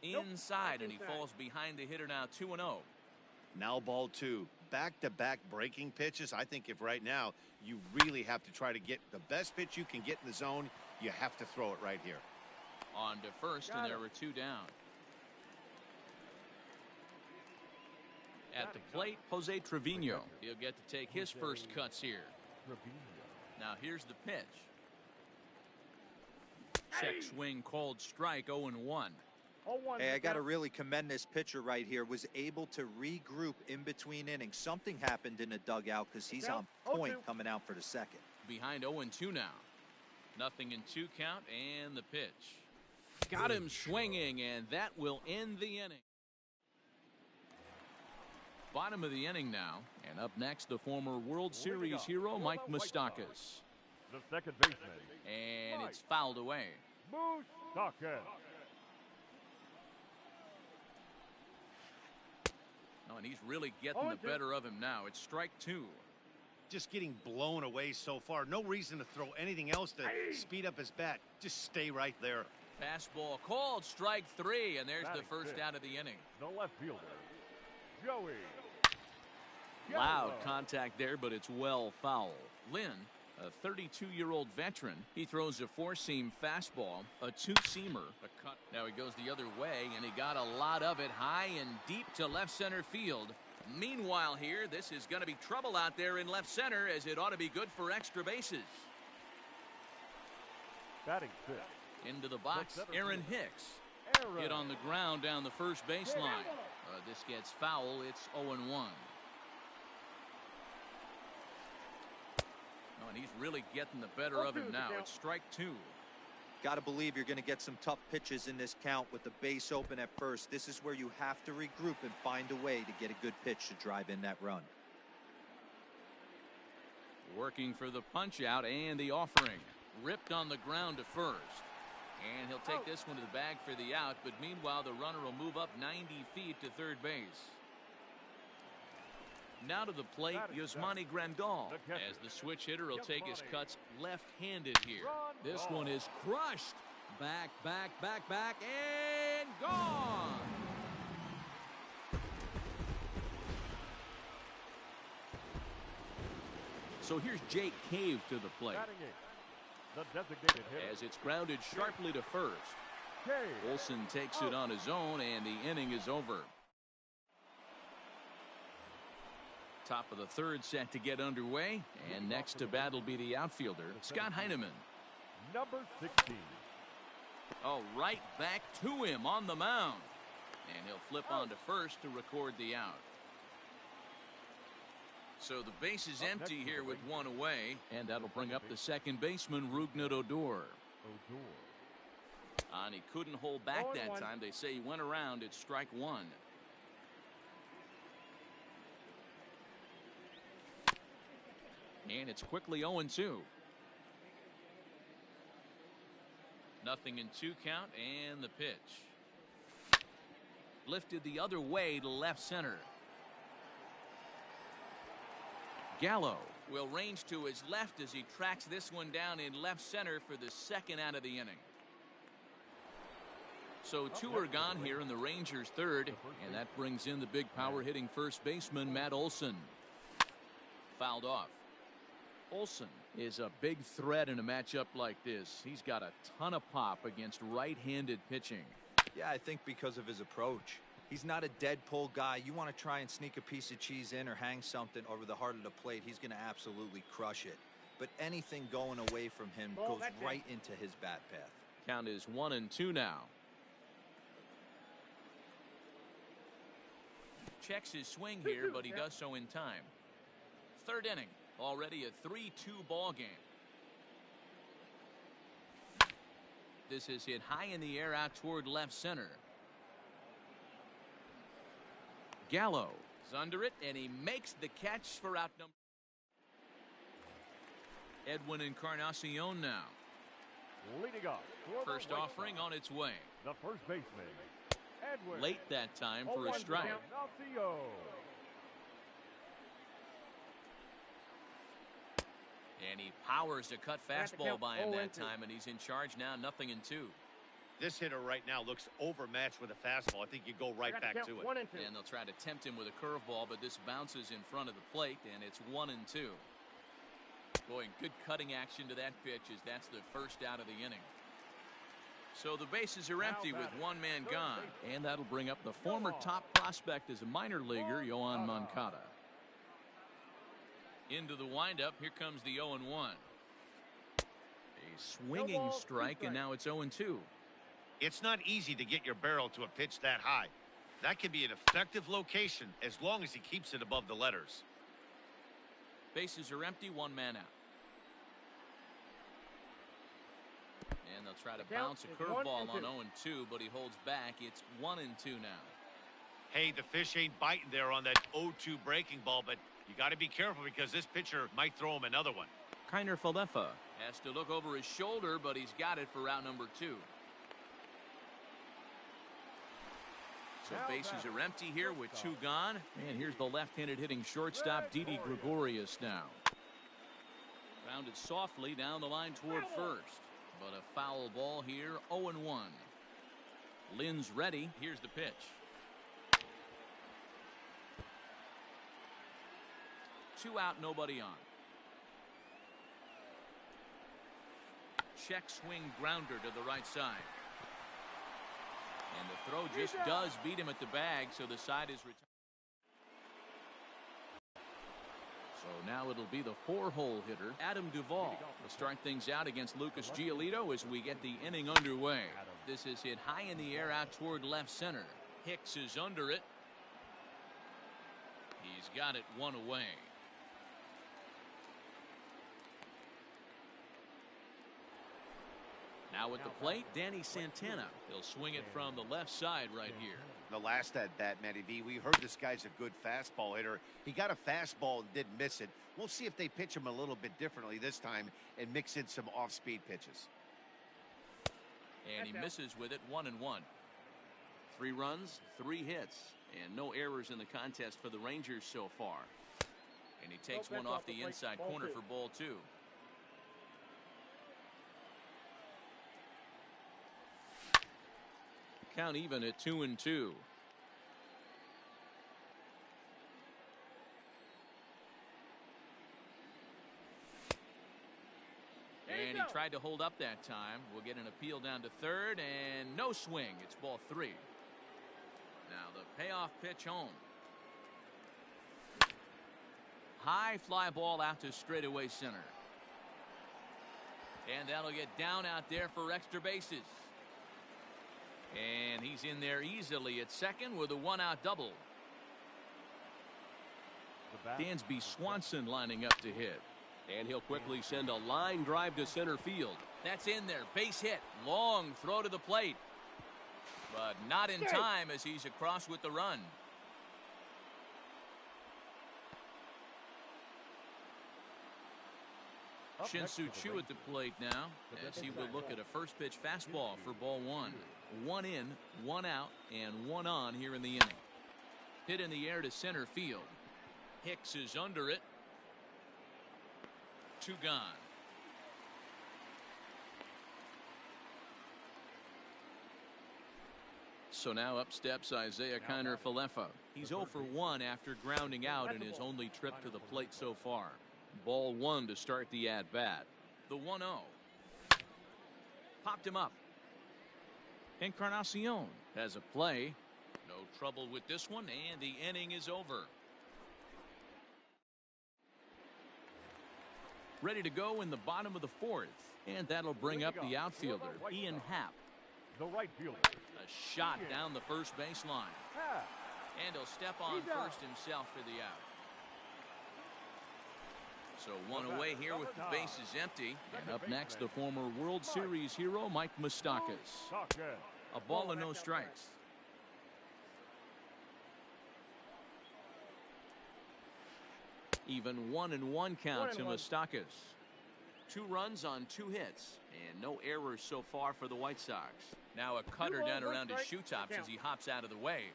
Inside, and he falls behind the hitter now. 2-0. Now ball 2. Back-to-back breaking pitches. I think if right now you really have to try to get the best pitch you can get in the zone, you have to throw it right here. On to first, and there were 2 down. At the plate, Jose Trevino. He'll get to take his first cuts here. Now here's the pitch. Check swing called strike. 0-1. Hey, I got to really commend this pitcher right here. Was able to regroup in between innings. Something happened in the dugout because he's on point coming out for the second. Behind 0-2 now. Nothing in 2 count, and the pitch. Got him swinging, and that will end the inning. Bottom of the inning now, and up next the former World Series hero Mike Moustakas. The second baseman. And it's fouled away. Moustakas. Oh, and he's really getting the better of him now. It's strike 2. Just getting blown away so far. No reason to throw anything else to speed up his bat. Just stay right there. Fastball called strike 3, and there's the first out of the inning. The left fielder, Joey. Loud contact there, but it's well foul. Lynn, a 32-year-old veteran, he throws a 4-seam fastball, a 2-seamer, a cut. Now he goes the other way, and he got a lot of it high and deep to left center field. Meanwhile here, this is going to be trouble out there in left center, as it ought to be good for extra bases. Batting 5th. Into the box, Aaron Hicks. Hit on the ground down the first baseline. This gets foul. It's 0-1. Oh, and he's really getting the better of him now. It's strike 2. Got to believe you're going to get some tough pitches in this count with the base open at first. This is where you have to regroup and find a way to get a good pitch to drive in that run. Working for the punch out and the offering. Ripped on the ground to first. And he'll take this one to the bag for the out, but meanwhile the runner will move up 90 feet to third base. Now to the plate, Yasmani Grandal, as the switch hitter will take his cuts left-handed here. This one is crushed. Back, and gone. So here's Jake Cave to the plate. The designated hitter. As it's grounded sharply to first. Olson takes it on his own, and the inning is over. Top of the third set to get underway, and next to bat will be the outfielder, Scott Heineman. Number 16. Oh, right back to him on the mound. And he'll flip on to first to record the out. So the base is empty here with one away, and that'll bring up the second baseman, Rougned Odor. And he couldn't hold back that time. They say he went around at strike one. And it's quickly 0-2. Nothing in 2 count, and the pitch. Lifted the other way to left center. Gallo will range to his left as he tracks this one down in left center for the second out of the inning. So 2 are gone here in the Rangers' third, and that brings in the big power hitting first baseman Matt Olson. Fouled off. Olson is a big threat in a matchup like this. He's got a ton of pop against right-handed pitching. Yeah, I think because of his approach. He's not a dead pull guy. You want to try and sneak a piece of cheese in or hang something over the heart of the plate, he's going to absolutely crush it. But anything going away from him goes right into his bat path. Count is 1-2 now. Checks his swing here, but he does so in time. Third inning. Already a 3-2 ball game. This is hit high in the air out toward left center. Gallo is under it, and he makes the catch for out number. Edwin Encarnacion now. Leading up. First offering on its way. The first baseman, Edwin. Late that time for a strike. Encarnacion. And he powers a cut fastball by him that time, and he's in charge now, 0-2. This hitter right now looks overmatched with a fastball. I think you go right back to it. And they'll try to tempt him with a curveball, but this bounces in front of the plate, and it's 1-2. Boy, good cutting action to that pitch as that's the first out of the inning. So the bases are empty with one man gone, and that'll bring up the former top prospect as a minor leaguer, Yoan Moncada. Into the windup, here comes the 0-1. A swinging strike, and now it's 0-2. It's not easy to get your barrel to a pitch that high. That can be an effective location as long as he keeps it above the letters. Bases are empty, one man out. And they'll try to bounce a curveball on 0-2, but he holds back. It's 1-2 now. Hey, the fish ain't biting there on that 0-2 breaking ball, but you got to be careful because this pitcher might throw him another one. Kiner Falefa has to look over his shoulder, but he's got it for out number 2. So bases are empty here with 2 gone. And here's the left-handed hitting shortstop, Didi Gregorius now. Grounded softly down the line toward first. But a foul ball here, 0-1. Lynn's ready. Here's the pitch. 2 out, nobody on. Check swing grounder to the right side. And the throw just does beat him at the bag, so the side is retired. So now it'll be the 4-hole hitter, Adam Duvall. Will start things out against Lucas Giolito as we get the inning underway. This is hit high in the air out toward left center. Hicks is under it. He's got it 1 away. Now at the plate, Danny Santana. He'll swing it from the left side right here. The last at bat, Matty V, we heard this guy's a good fastball hitter. He got a fastball and didn't miss it. We'll see if they pitch him a little bit differently this time and mix in some off-speed pitches. And he misses with it, 1-1. 3 runs, 3 hits, and no errors in the contest for the Rangers so far. And he takes one off the inside corner for ball 2. Count even at 2-2. And he tried to hold up that time. We'll get an appeal down to third, and no swing. It's ball 3. Now the payoff pitch home. High fly ball out to straightaway center. And that'll get down out there for extra bases. And he's in there easily at second with a 1-out double. Dansby Swanson lining up to hit. And he'll quickly send a line drive to center field. That's in there. Base hit. Long throw to the plate. But not in time as he's across with the run. Shin-Soo Choo at the plate now as he will look at a first pitch fastball for ball 1. 1 in, 1 out, and 1 on here in the inning. Hit in the air to center field. Hicks is under it. 2 gone. So now up steps Isaiah Kiner-Falefa. He's 0 for 1 after grounding out in his only trip to the plate so far. Ball 1 to start the at-bat. The 1-0. Popped him up. Encarnacion has a play. No trouble with this one, and the inning is over. Ready to go in the bottom of the 4th, and that'll bring up the outfielder, Ian Happ. The right fielder. A shot down the first baseline. And he'll step on first himself for the out. So 1 away here with the bases empty. And up next, the former World Series hero, Mike Moustakas. A ball and no strikes. Even 1-1 count to Moustakas. 2 runs on 2 hits, and no errors so far for the White Sox. Now a cutter down around his shoe tops as he hops out of the way.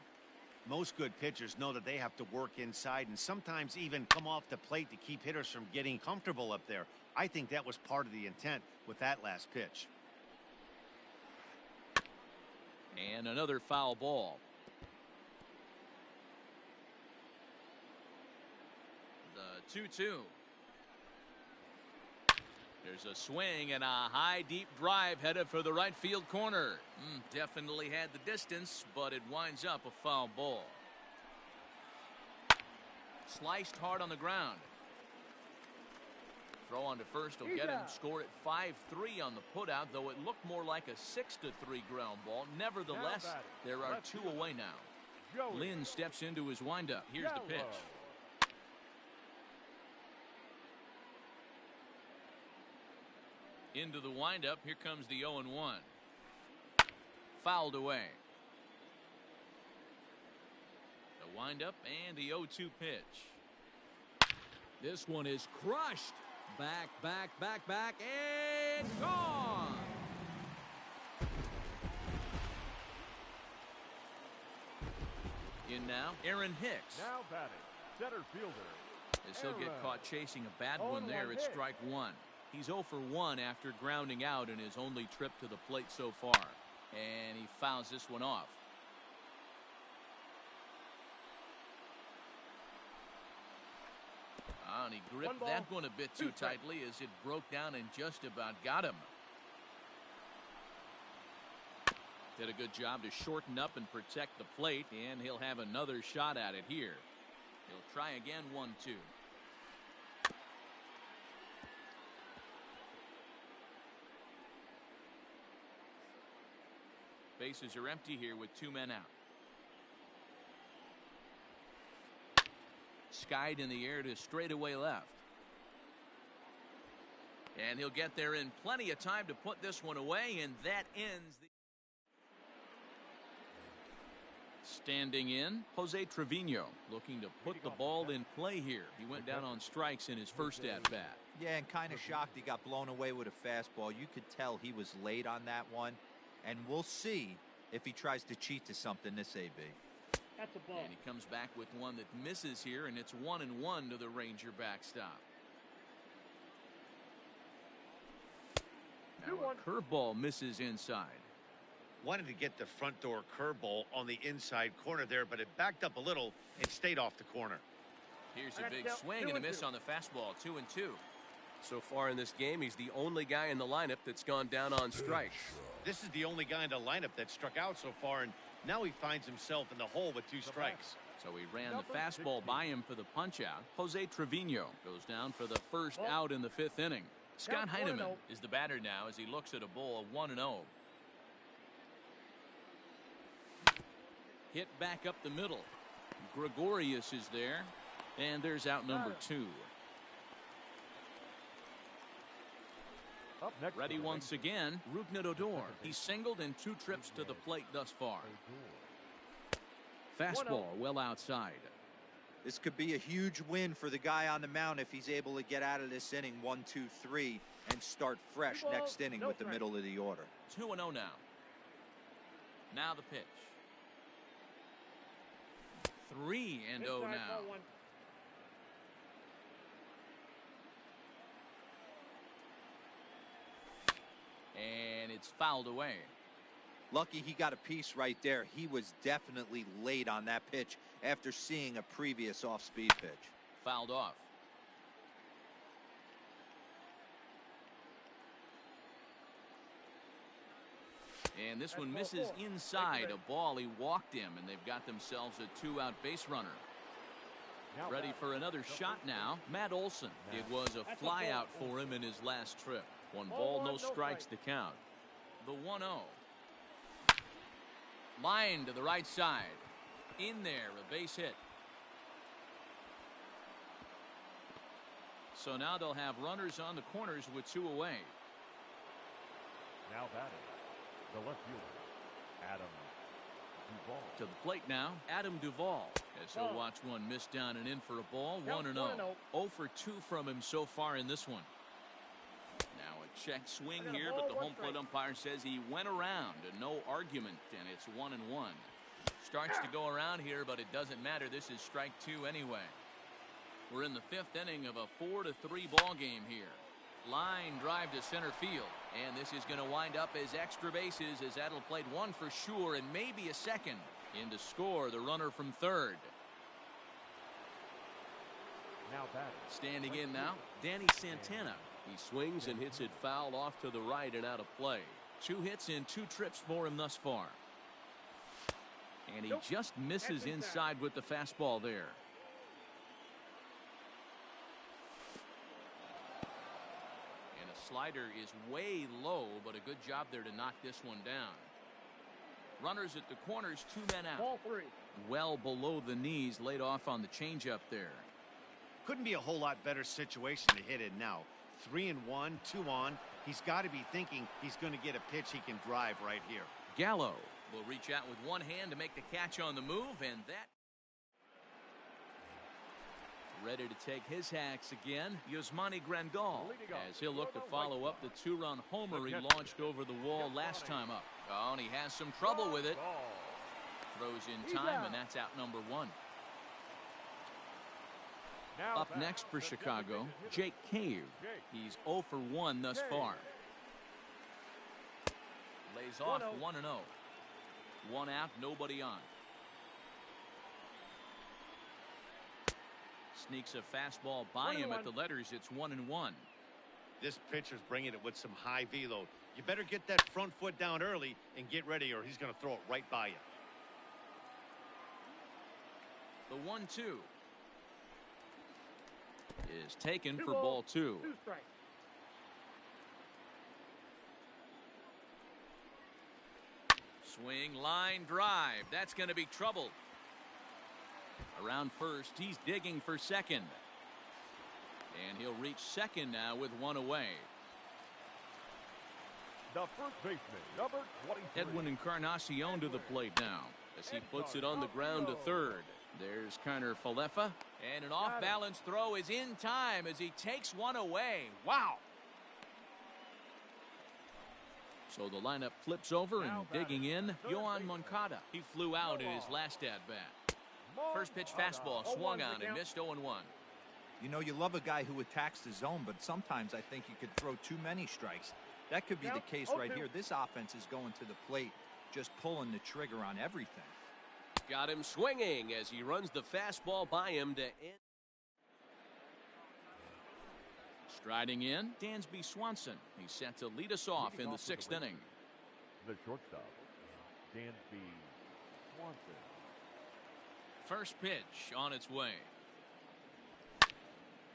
Most good pitchers know that they have to work inside and sometimes even come off the plate to keep hitters from getting comfortable up there. I think that was part of the intent with that last pitch. And another foul ball. The 2-2. There's a swing and a high deep drive headed for the right field corner. Definitely had the distance, but it winds up a foul ball. Sliced hard on the ground. Throw on to first will get him. Score at 5-3 on the putout, though it looked more like a 6-3 ground ball. Nevertheless, there are 2 away now. Lynn steps into his windup. Here's the pitch. Into the windup. Here comes the 0-1. Fouled away. The windup and the 0-2 pitch. This one is crushed. Back, and gone. In now, Aaron Hicks. Now batting, center fielder. As he'll get caught chasing a bad one there at strike 1. He's 0 for 1 after grounding out in his only trip to the plate so far. And he fouls this one off. And he gripped that one a bit too tightly as it broke down and just about got him. Did a good job to shorten up and protect the plate, and he'll have another shot at it here. He'll try again, 1-2. Bases are empty here with 2 men out. Skied in the air to straightaway left. And he'll get there in plenty of time to put this one away, and that ends the... Standing in, Jose Trevino looking to put the ball in play here. He went down on strikes in his first at-bat. Yeah, and kind of shocked he got blown away with a fastball. You could tell he was late on that one. And we'll see if he tries to cheat to something this AB. That's a ball. And he comes back with one that misses here, and it's 1-1 to the Ranger backstop. Now a curveball misses inside. Wanted to get the front door curveball on the inside corner there, but it backed up a little and stayed off the corner. Here's a big swing and a miss on the fastball. 2-2. So far in this game, he's the only guy in the lineup that's gone down on strikes. This is the only guy in the lineup that struck out so far, and now he finds himself in the hole with 2 strikes. So he ran the fastball by him for the punch-out. Jose Trevino goes down for the first out in the 5th inning. Scott Heineman is the batter now as he looks at a ball of 1-0. Hit back up the middle. Gregorius is there, and there's out number 2. Up next, Ready once again, Rougned Odor. He's singled in 2 trips to the plate thus far. Fastball well outside. This could be a huge win for the guy on the mound if he's able to get out of this inning 1, 2, 3 and start fresh next inning with the middle of the order. 2-0 now. Now the pitch. 3-0 now. And it's fouled away. Lucky he got a piece right there. He was definitely late on that pitch after seeing a previous off-speed pitch. Fouled off. And this one misses inside. A ball, he walked him, and they've got themselves a 2-out base runner. Ready for another shot now, Matt Olson. It was a fly out for him in his last trip. 1 ball, no strikes to count. The 1-0. Line to the right side. In there, a base hit. So now they'll have runners on the corners with 2 away. Now batting, the left fielder, Adam Duvall. To the plate now, Adam Duvall. As he'll watch one miss down and in for a ball. 1-0. 0 for 2 from him so far in this one. Now a check swing here, but the home plate umpire says he went around and no argument, and it's 1-1. Starts to go around here, but it doesn't matter. This is strike 2 anyway. We're in the 5th inning of a 4-3 ball game here. Line drive to center field, and this is going to wind up as extra bases as that'll play 1 for sure and maybe a second. In to score the runner from third. Now batting. Standing in now, Danny Santana. He swings and hits it foul off to the right and out of play. 2 hits in 2 trips for him thus far. And he just misses inside with the fastball there. And a slider is way low, but a good job there to knock this one down. Runners at the corners, 2 men out. Ball 3. Well below the knees, laid off on the changeup there. Couldn't be a whole lot better situation to hit in now. 3-1, 2 on. He's got to be thinking he's going to get a pitch he can drive right here. Gallo will reach out with one hand to make the catch on the move, and that. Ready to take his hacks again, Yasmani Grandal, as he'll look to follow up the 2-run homer he launched over the wall last time up. Oh, and he has some trouble with it. Throws in time, and that's out number 1. Up next for Chicago, Jake Cave. He's 0 for 1 thus far. Lays off 1-0. 1 out, nobody on. Sneaks a fastball by him at the letters. It's 1-1. This pitcher's bringing it with some high velo. You better get that front foot down early and get ready, or he's going to throw it right by you. The 1-2 is taken for ball 2. 2 strikes. Swing, line, drive. That's going to be trouble. Around first, he's digging for second. And he'll reach second now with 1 away. The first baseman, number 23. Edwin Encarnacion to the plate now as he puts it on the ground to third. There's Kiner Falefa, and an off-balance throw is in time as he takes 1 away. Wow. So the lineup flips over and digging in, Yohan Moncada. He flew out in his last at-bat. First pitch fastball swung on and missed 0-1. You know, you love a guy who attacks the zone, but sometimes I think you could throw too many strikes. That could be the case right here. This offense is going to the plate, just pulling the trigger on everything. Got him swinging as he runs the fastball by him to end. Striding in, Dansby Swanson. He's set to lead us off in the 6th inning. The shortstop, Dansby Swanson. First pitch on its way.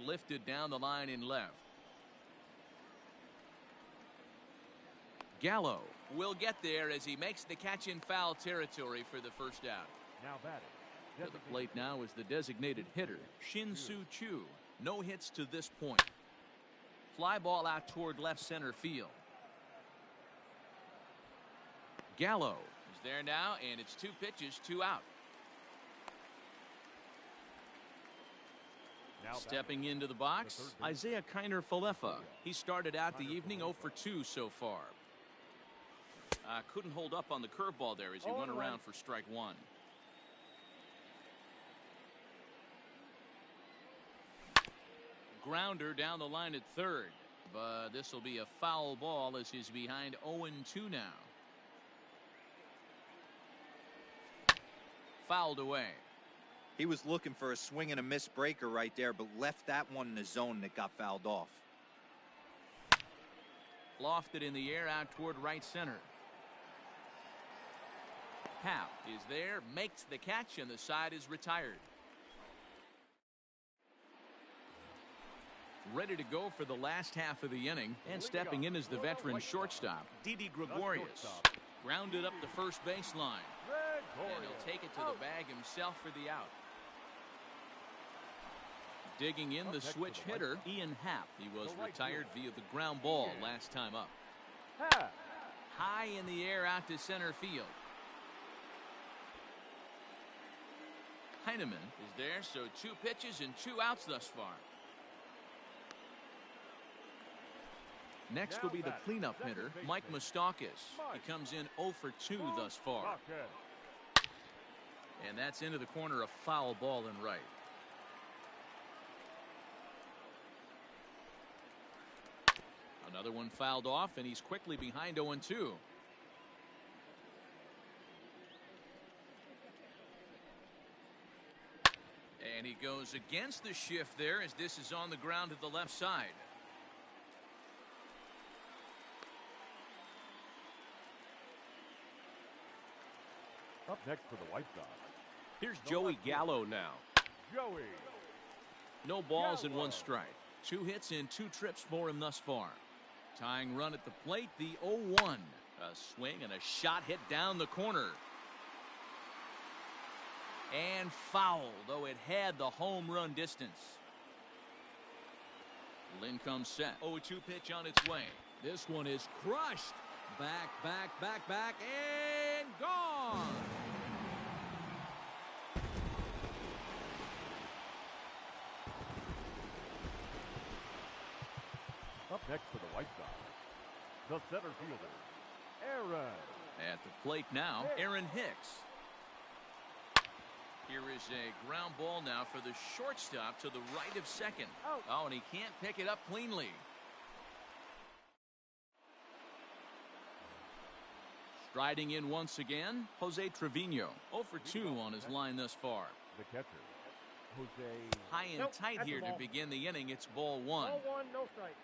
Lifted down the line in left. Gallo will get there as he makes the catch in foul territory for the first out. Now batting. To the plate now is the designated hitter, Shin-Soo Choo. No hits to this point. Fly ball out toward left center field. Gallo is there now, and it's 2 pitches, 2 out. Now stepping into the box, Isaiah Kiner-Falefa. He started out the evening 0 for 2 so far. Couldn't hold up on the curveball there as he went around for strike 1. Grounder down the line at third, but this will be a foul ball as he's behind 0-2 now. Fouled away. He was looking for a swing and a miss breaker right there, but left that one in the zone that got fouled off. Lofted in the air out toward right center. Happ is there, makes the catch, and the side is retired. Ready to go for the last half of the inning, and stepping in is the veteran shortstop, Didi Gregorius. Grounded up the first baseline, and he'll take it to the bag himself for the out. Digging in the switch hitter, Ian Happ. He was retired via the ground ball last time up. High in the air out to center field. Heineman is there, so 2 pitches and 2 outs thus far. Next will be the cleanup hitter, Mike Moustakas. He comes in 0 for 2 thus far. And that's into the corner, a foul ball and right. Another one fouled off, and he's quickly behind 0-2. And he goes against the shift there as this is on the ground to the left side. Up next for the White Sox. Here's Joey Gallo now. Joey. No balls and 1 strike. 2 hits and 2 trips for him thus far. Tying run at the plate, the 0-1. A swing and a shot hit down the corner. And foul, though it had the home run distance. Lynn comes set. 0-2 pitch on its way. This one is crushed. Back, and gone. Up next for the White Sox, the center fielder, Aaron. At the plate now, Aaron Hicks. Here is a ground ball now for the shortstop to the right of second. Oh, and he can't pick it up cleanly. Striding in once again, Jose Trevino. 0 for 2 on his line thus far. The catcher, Jose. High and tight here to begin the inning. It's ball 1. Ball 1, no strike.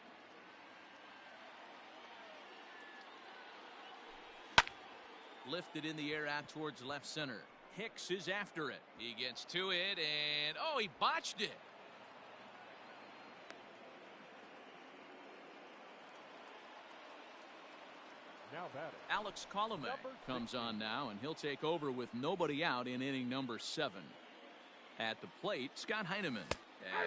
Lifted in the air out towards left center. Hicks is after it. He gets to it, and he botched it. Now batting, Alex Colomé comes on now, and he'll take over with nobody out in inning number 7. At the plate, Scott Heineman,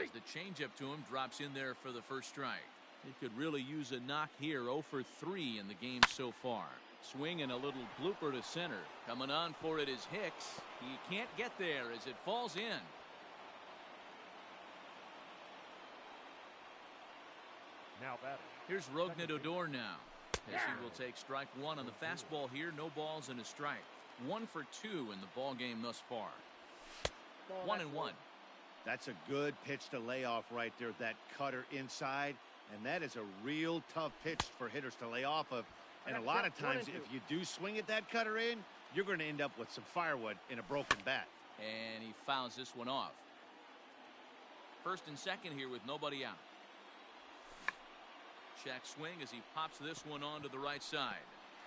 as the changeup to him drops in there for the first strike. He could really use a knock here. 0 for 3 in the game so far. Swing and a little blooper to center. Coming on for it is Hicks. He can't get there as it falls in. now batting. Here's Rougned Odor now. as he will take strike one on the fastball here. No balls and a strike. 1 for 2 in the ball game thus far. 1-1. That's a good pitch to lay off right there. That cutter inside. And that is a real tough pitch for hitters to lay off of. And a lot of times, if you do swing at that cutter in, you're going to end up with some firewood in a broken bat. And he fouls this one off. First and second here with nobody out. Check swing as he pops this one onto the right side.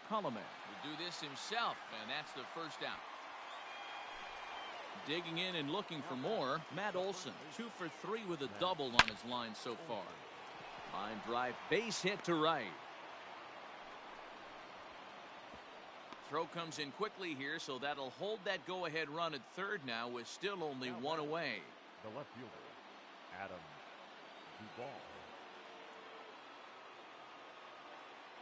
Coleman will do this himself, and that's the first out. Digging in and looking for more, Matt Olson, 2 for 3 with a double on his line so far. Line drive, base hit to right. Throw comes in quickly here, so that'll hold that go-ahead run at third now with still only 1 away. The left fielder, Adam Duvall.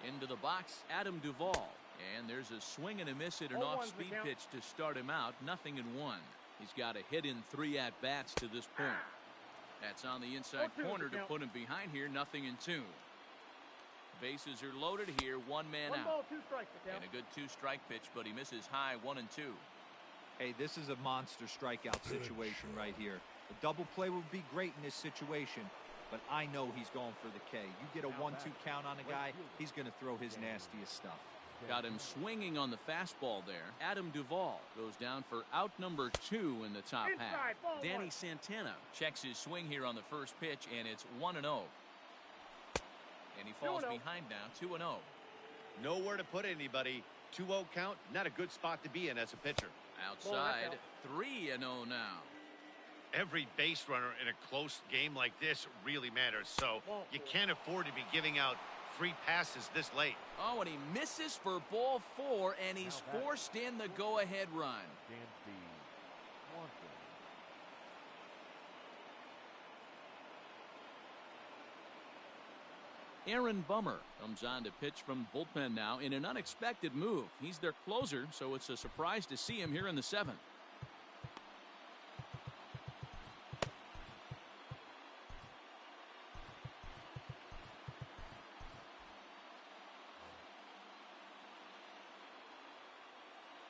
Into the box, Adam Duvall. And there's a swing and a miss at an off-speed pitch to start him out. 0-1. He's got a hit in 3 at-bats to this point. That's on the inside corner to put him behind here. 0-2. Bases are loaded here. 1 man out. 1 ball, 2 strikes. And a good 2-strike pitch, but he misses high. 1-2. Hey, this is a monster strikeout situation right here. A double play would be great in this situation, but I know he's going for the K. You get a 1-2 count on a guy, he's going to throw his nastiest stuff. Got him swinging on the fastball there. Adam Duvall goes down for out number 2 in the top half. Danny Santana checks his swing here on the first pitch, and it's 1-0. And he falls behind now, 2-0. Nowhere to put anybody. 2-0 count, not a good spot to be in as a pitcher. Outside, 3-0 now. Every base runner in a close game like this really matters, so you can't afford to be giving out free passes this late. Oh, and he misses for ball 4, and he's forced in the go-ahead run. Aaron Bummer comes on to pitch from bullpen now in an unexpected move. He's their closer, so it's a surprise to see him here in the 7th.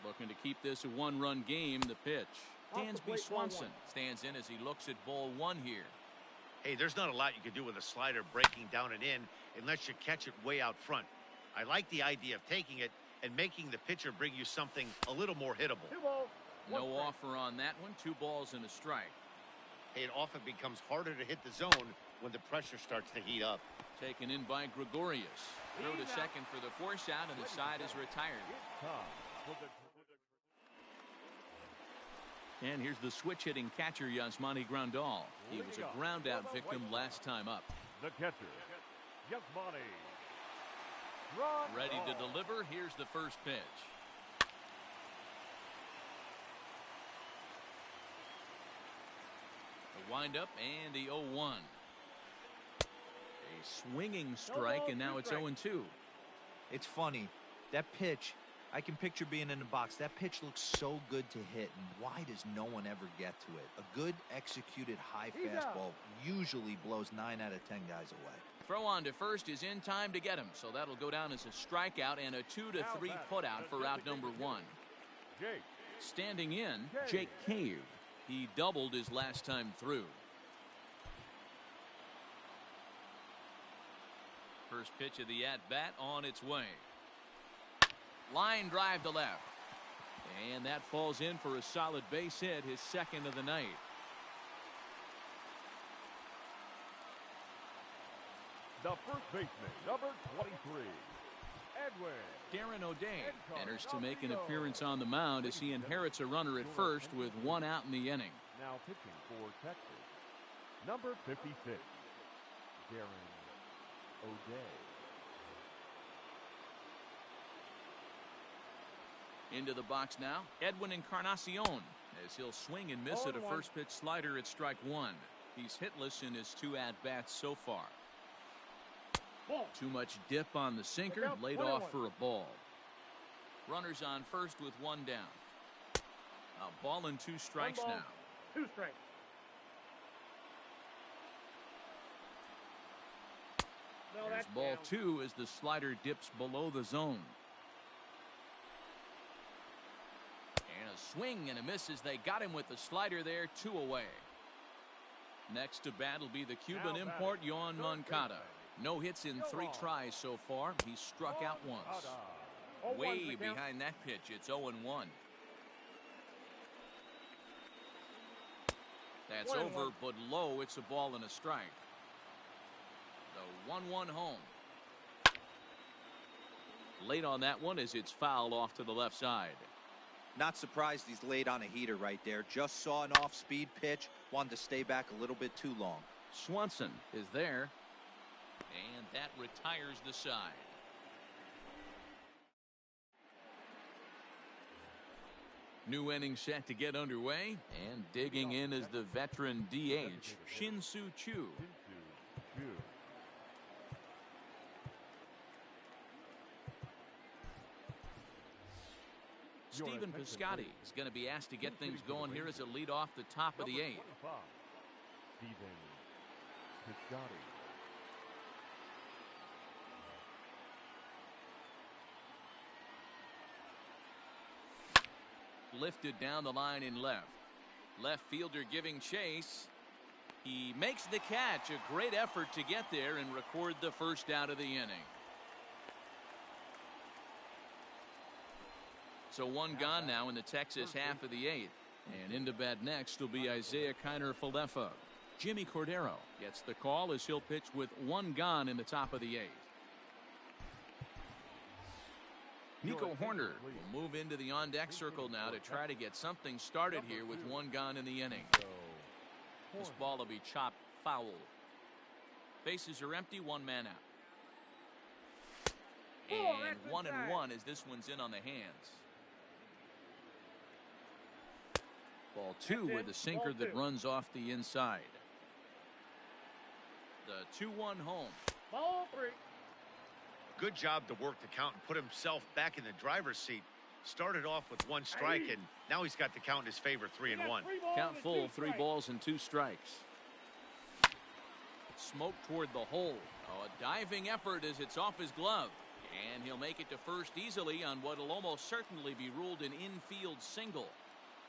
Looking to keep this a 1-run game. The pitch. Dansby Swanson stands in as he looks at ball 1 here. Hey, there's not a lot you can do with a slider breaking down and in unless you catch it way out front. I like the idea of taking it and making the pitcher bring you something a little more hittable. 2 balls, 1 No strike. offer on that one. 2 balls and a strike. Hey, it often becomes harder to hit the zone when the pressure starts to heat up. Taken in by Gregorius. Throw to second for the force out, and the side is retired. And here's the switch-hitting catcher, Yasmani Grandal. He was a ground-out victim last time up. The catcher, Yasmani. Ready to deliver. Here's the first pitch. The windup and the 0-1. A swinging strike, and now it's 0-2. It's funny. That pitch, I can picture being in the box. That pitch looks so good to hit, and why does no one ever get to it? A good executed high fastball usually blows 9 out of 10 guys away. Throw on to first is in time to get him, so that'll go down as a strikeout and a 2-3 putout for out number 1. Standing in, Jake Cave. He doubled his last time through. First pitch of the at-bat on its way. Line drive to left. And that falls in for a solid base hit, his second of the night. The first baseman, number 23, Edwin. Darren O'Day enters to make an appearance on the mound as he inherits a runner at first with 1 out in the inning. Now pitching for Texas, number 56, Darren O'Day. Into the box now, Edwin Encarnacion, as he'll swing and miss at a first pitch slider at strike 1. He's hitless in his 2 at-bats so far. Too much dip on the sinker, laid off for a ball. Runners on first with 1 down. A ball and 2 strikes now. 2 strikes. No, There's that's ball down. 2 as the slider dips below the zone. And a swing and a miss as they got him with the slider there, 2 away. Next to bat will be the Cuban import, Yoan Moncada. No hits in 3 tries so far. He's struck out once. Way behind that pitch. It's 0-1. That's over, but low. It's a ball and a strike. The 1-1 home. Late on that one as it's fouled off to the left side. Not surprised he's laid on a heater right there. Just saw an off-speed pitch. Wanted to stay back a little bit too long. Swanson is there. And that retires the side. New inning set to get underway, and digging in is the veteran DH, Shin-Soo Choo. Stephen Piscotty is going to be asked to get things going here as a lead off the top of the 8th. Stephen Piscotty. Lifted down the line in left. Left fielder giving chase. He makes the catch. A great effort to get there and record the first out of the inning. So 1 gone now in the Texas half of the 8th. And into bat next will be Isaiah Kiner-Falefa. Jimmy Cordero gets the call as he'll pitch with 1 gone in the top of the 8th. Nico Horner will move into the on-deck circle now to try to get something started here with 1 gone in the inning. This ball will be chopped foul. Bases are empty, 1 man out. And 1-1 as this one's in on the hands. Ball 2 with a sinker that runs off the inside. The 2-1 home. Ball 3. Good job to work the count and put himself back in the driver's seat. Started off with 1 strike, and now he's got the count in his favor, 3-1. Count full, 3 balls and 2 strikes. Smoke toward the hole. Oh, a diving effort as it's off his glove. And he'll make it to first easily on what will almost certainly be ruled an infield single.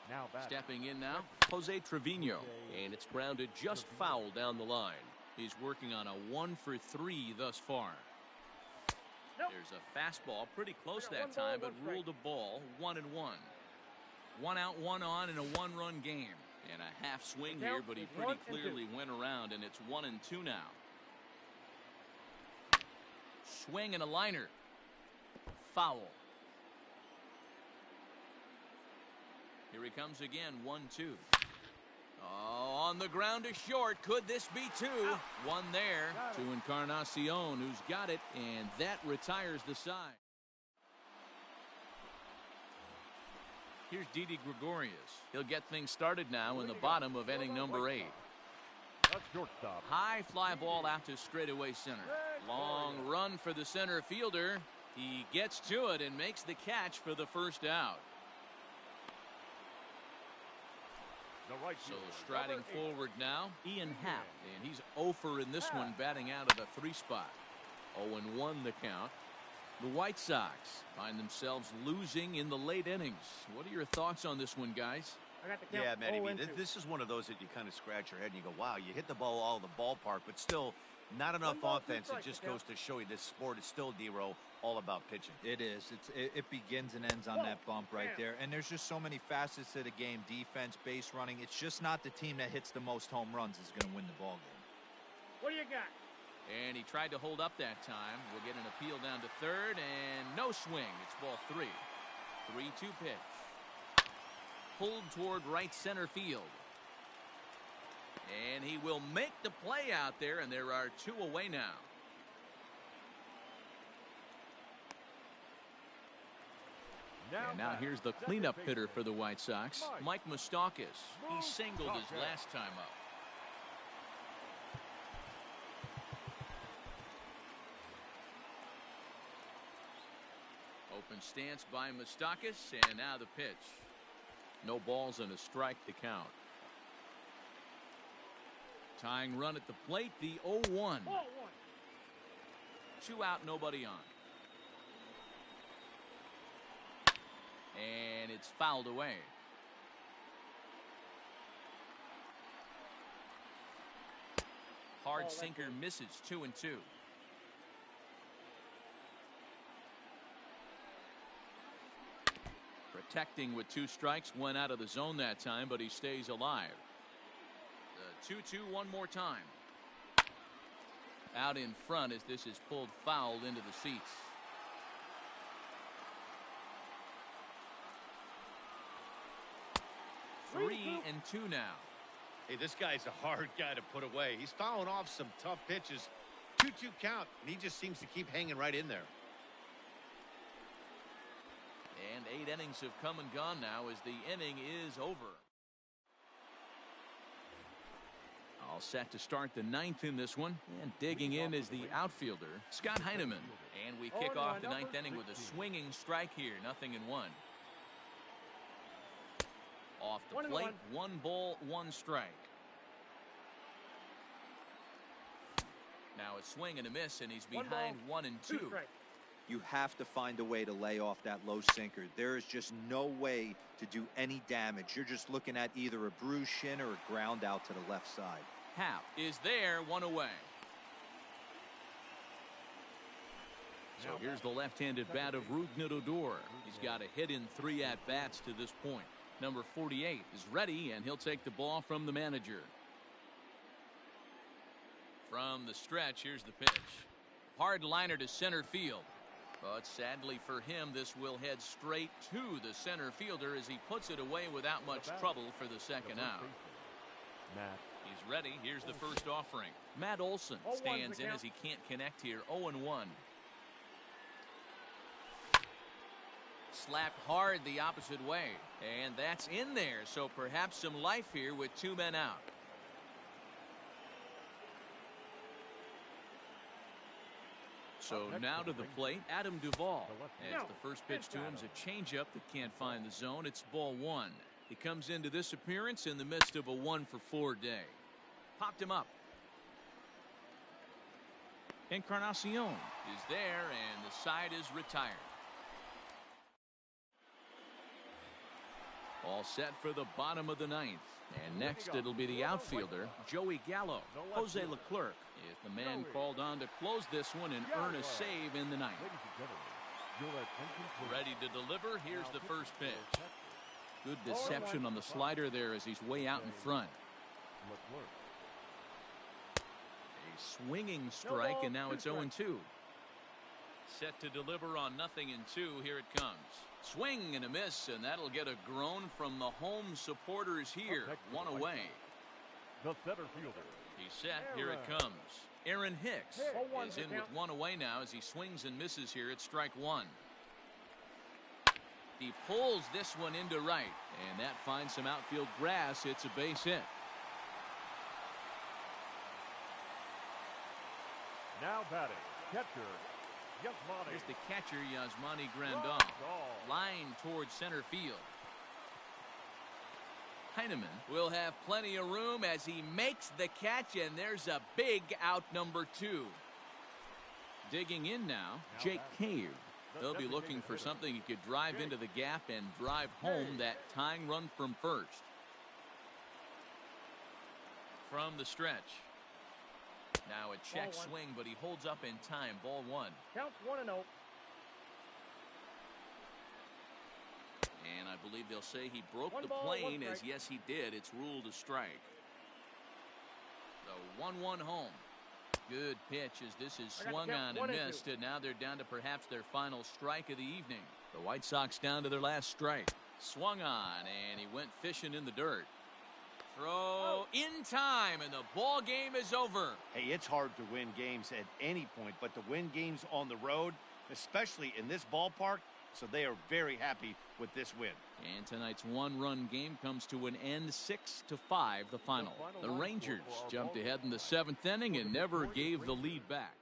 Now back. Stepping in now, Jose Trevino. And it's grounded just foul down the line. He's working on a 1 for 3 thus far. There's a fastball pretty close that time, but ruled a ball. 1-1. 1 out, 1 on in a 1-run game. And a half swing here, but he pretty clearly went around, and it's 1-2 now. Swing and a liner. Foul. Here he comes again, 1-2. Oh, on the ground to short. Could this be 2? 1 there to Encarnacion, who's got it, and that retires the side. Here's Didi Gregorius. He'll get things started now in the bottom of inning number 8. That's shortstop. High fly ball out to straightaway center. Long run for the center fielder. He gets to it and makes the catch for the first out. So striding forward now, Ian Happ, and he's 0 in this one, batting out of the 3 spot. 0-1 the count. The White Sox find themselves losing in the late innings. What are your thoughts on this one, guys? Yeah, Matty, this is one of those that you kind of scratch your head and you go, wow, you hit the ball all the ballpark, but still not enough offense. It just goes to show you this sport is still, D-Row, all about pitching. It is. It begins and ends on that bump right there. And there's just so many facets to the game. Defense, base running. It's just not the team that hits the most home runs is going to win the ball game. What do you got? And he tried to hold up that time. We'll get an appeal down to third, and no swing. It's ball 3. 3-2 pitch. Pulled toward right center field. And he will make the play out there, and there are 2 away now. And now here's the cleanup hitter for the White Sox, Mike Moustakas. He singled his last time up. Open stance by Moustakas, and now the pitch. No balls and a strike to count. Tying run at the plate, the 0-1. 2 out, nobody on. And it's fouled away. Hard sinker misses. 2-2. Protecting with 2 strikes, went out of the zone that time, but he stays alive. The 2-2 one more time. Out in front as this is pulled foul into the seats. Three and two now. Hey, this guy's a hard guy to put away. He's fouling off some tough pitches. 2-2 count, and he just seems to keep hanging right in there. And 8 innings have come and gone now as the inning is over. All set to start the 9th in this one. And digging in is the outfielder, Scott Heineman. And we kick off the 9th inning with a swinging strike here. 0-1. Off the plate, 1 ball, 1 strike. Now a swing and a miss, and he's behind 1 and 2. You have to find a way to lay off that low sinker. There is just no way to do any damage. You're just looking at either a bruised shin or a ground out to the left side. Hap is there, 1 away. So here's the left-handed bat of Rougned Odor. He's got a hit in 3 at-bats to this point. Number 48 is ready, and he'll take the ball from the manager. From the stretch, here's the pitch. Hard liner to center field. But sadly for him, this will head straight to the center fielder as he puts it away without much trouble for the second out. He's ready. Here's the first offering. Matt Olson stands in as he can't connect here. 0-1. Slapped hard the opposite way. And that's in there. So perhaps some life here with 2 men out. So now to the plate, Adam Duvall. As the first pitch to him is a changeup that can't find the zone. It's ball 1. He comes into this appearance in the midst of a 1-for-4 day. Popped him up. Encarnacion is there, and the side is retired. All set for the bottom of the 9th. And next it'll be the outfielder, Joey Gallo. Jose Leclerc is the man called on to close this one and earn a save in the 9th. Ready to deliver. Here's the first pitch. Good deception on the slider there as he's way out in front. A swinging strike, and now it's 0-2. Set to deliver on 0-2. Here it comes. Swing and a miss, and that'll get a groan from the home supporters here. 1 away. The center fielder. He's set. Here it comes. Aaron Hicks is in with 1 away now as he swings and misses here at strike 1. He pulls this one into right, and that finds some outfield grass. It's a base hit. Now batting, catcher, Yasmani. Here's the catcher, Yasmani Grandal. Line towards center field. Heineman will have plenty of room as he makes the catch, and there's a big out, number 2. Digging in now, Jake Cave. They'll be looking for something he could drive into the gap and drive home that tying run from first. From the stretch. Now a check swing, but he holds up in time. Ball 1. Counts 1-0. And I believe they'll say he broke the plane, as yes he did. It's ruled a strike. The 1-1 home. Good pitch as this is swung on and missed, and now they're down to perhaps their final strike of the evening. The White Sox down to their last strike. Swung on, and he went fishing in the dirt. Throw in time, and the ball game is over. Hey, it's hard to win games at any point, but to win games on the road, especially in this ballpark, so they are very happy with this win. And tonight's 1-run game comes to an end, 6-5 the final. The Rangers jumped ahead in the 7th inning and never gave the lead back.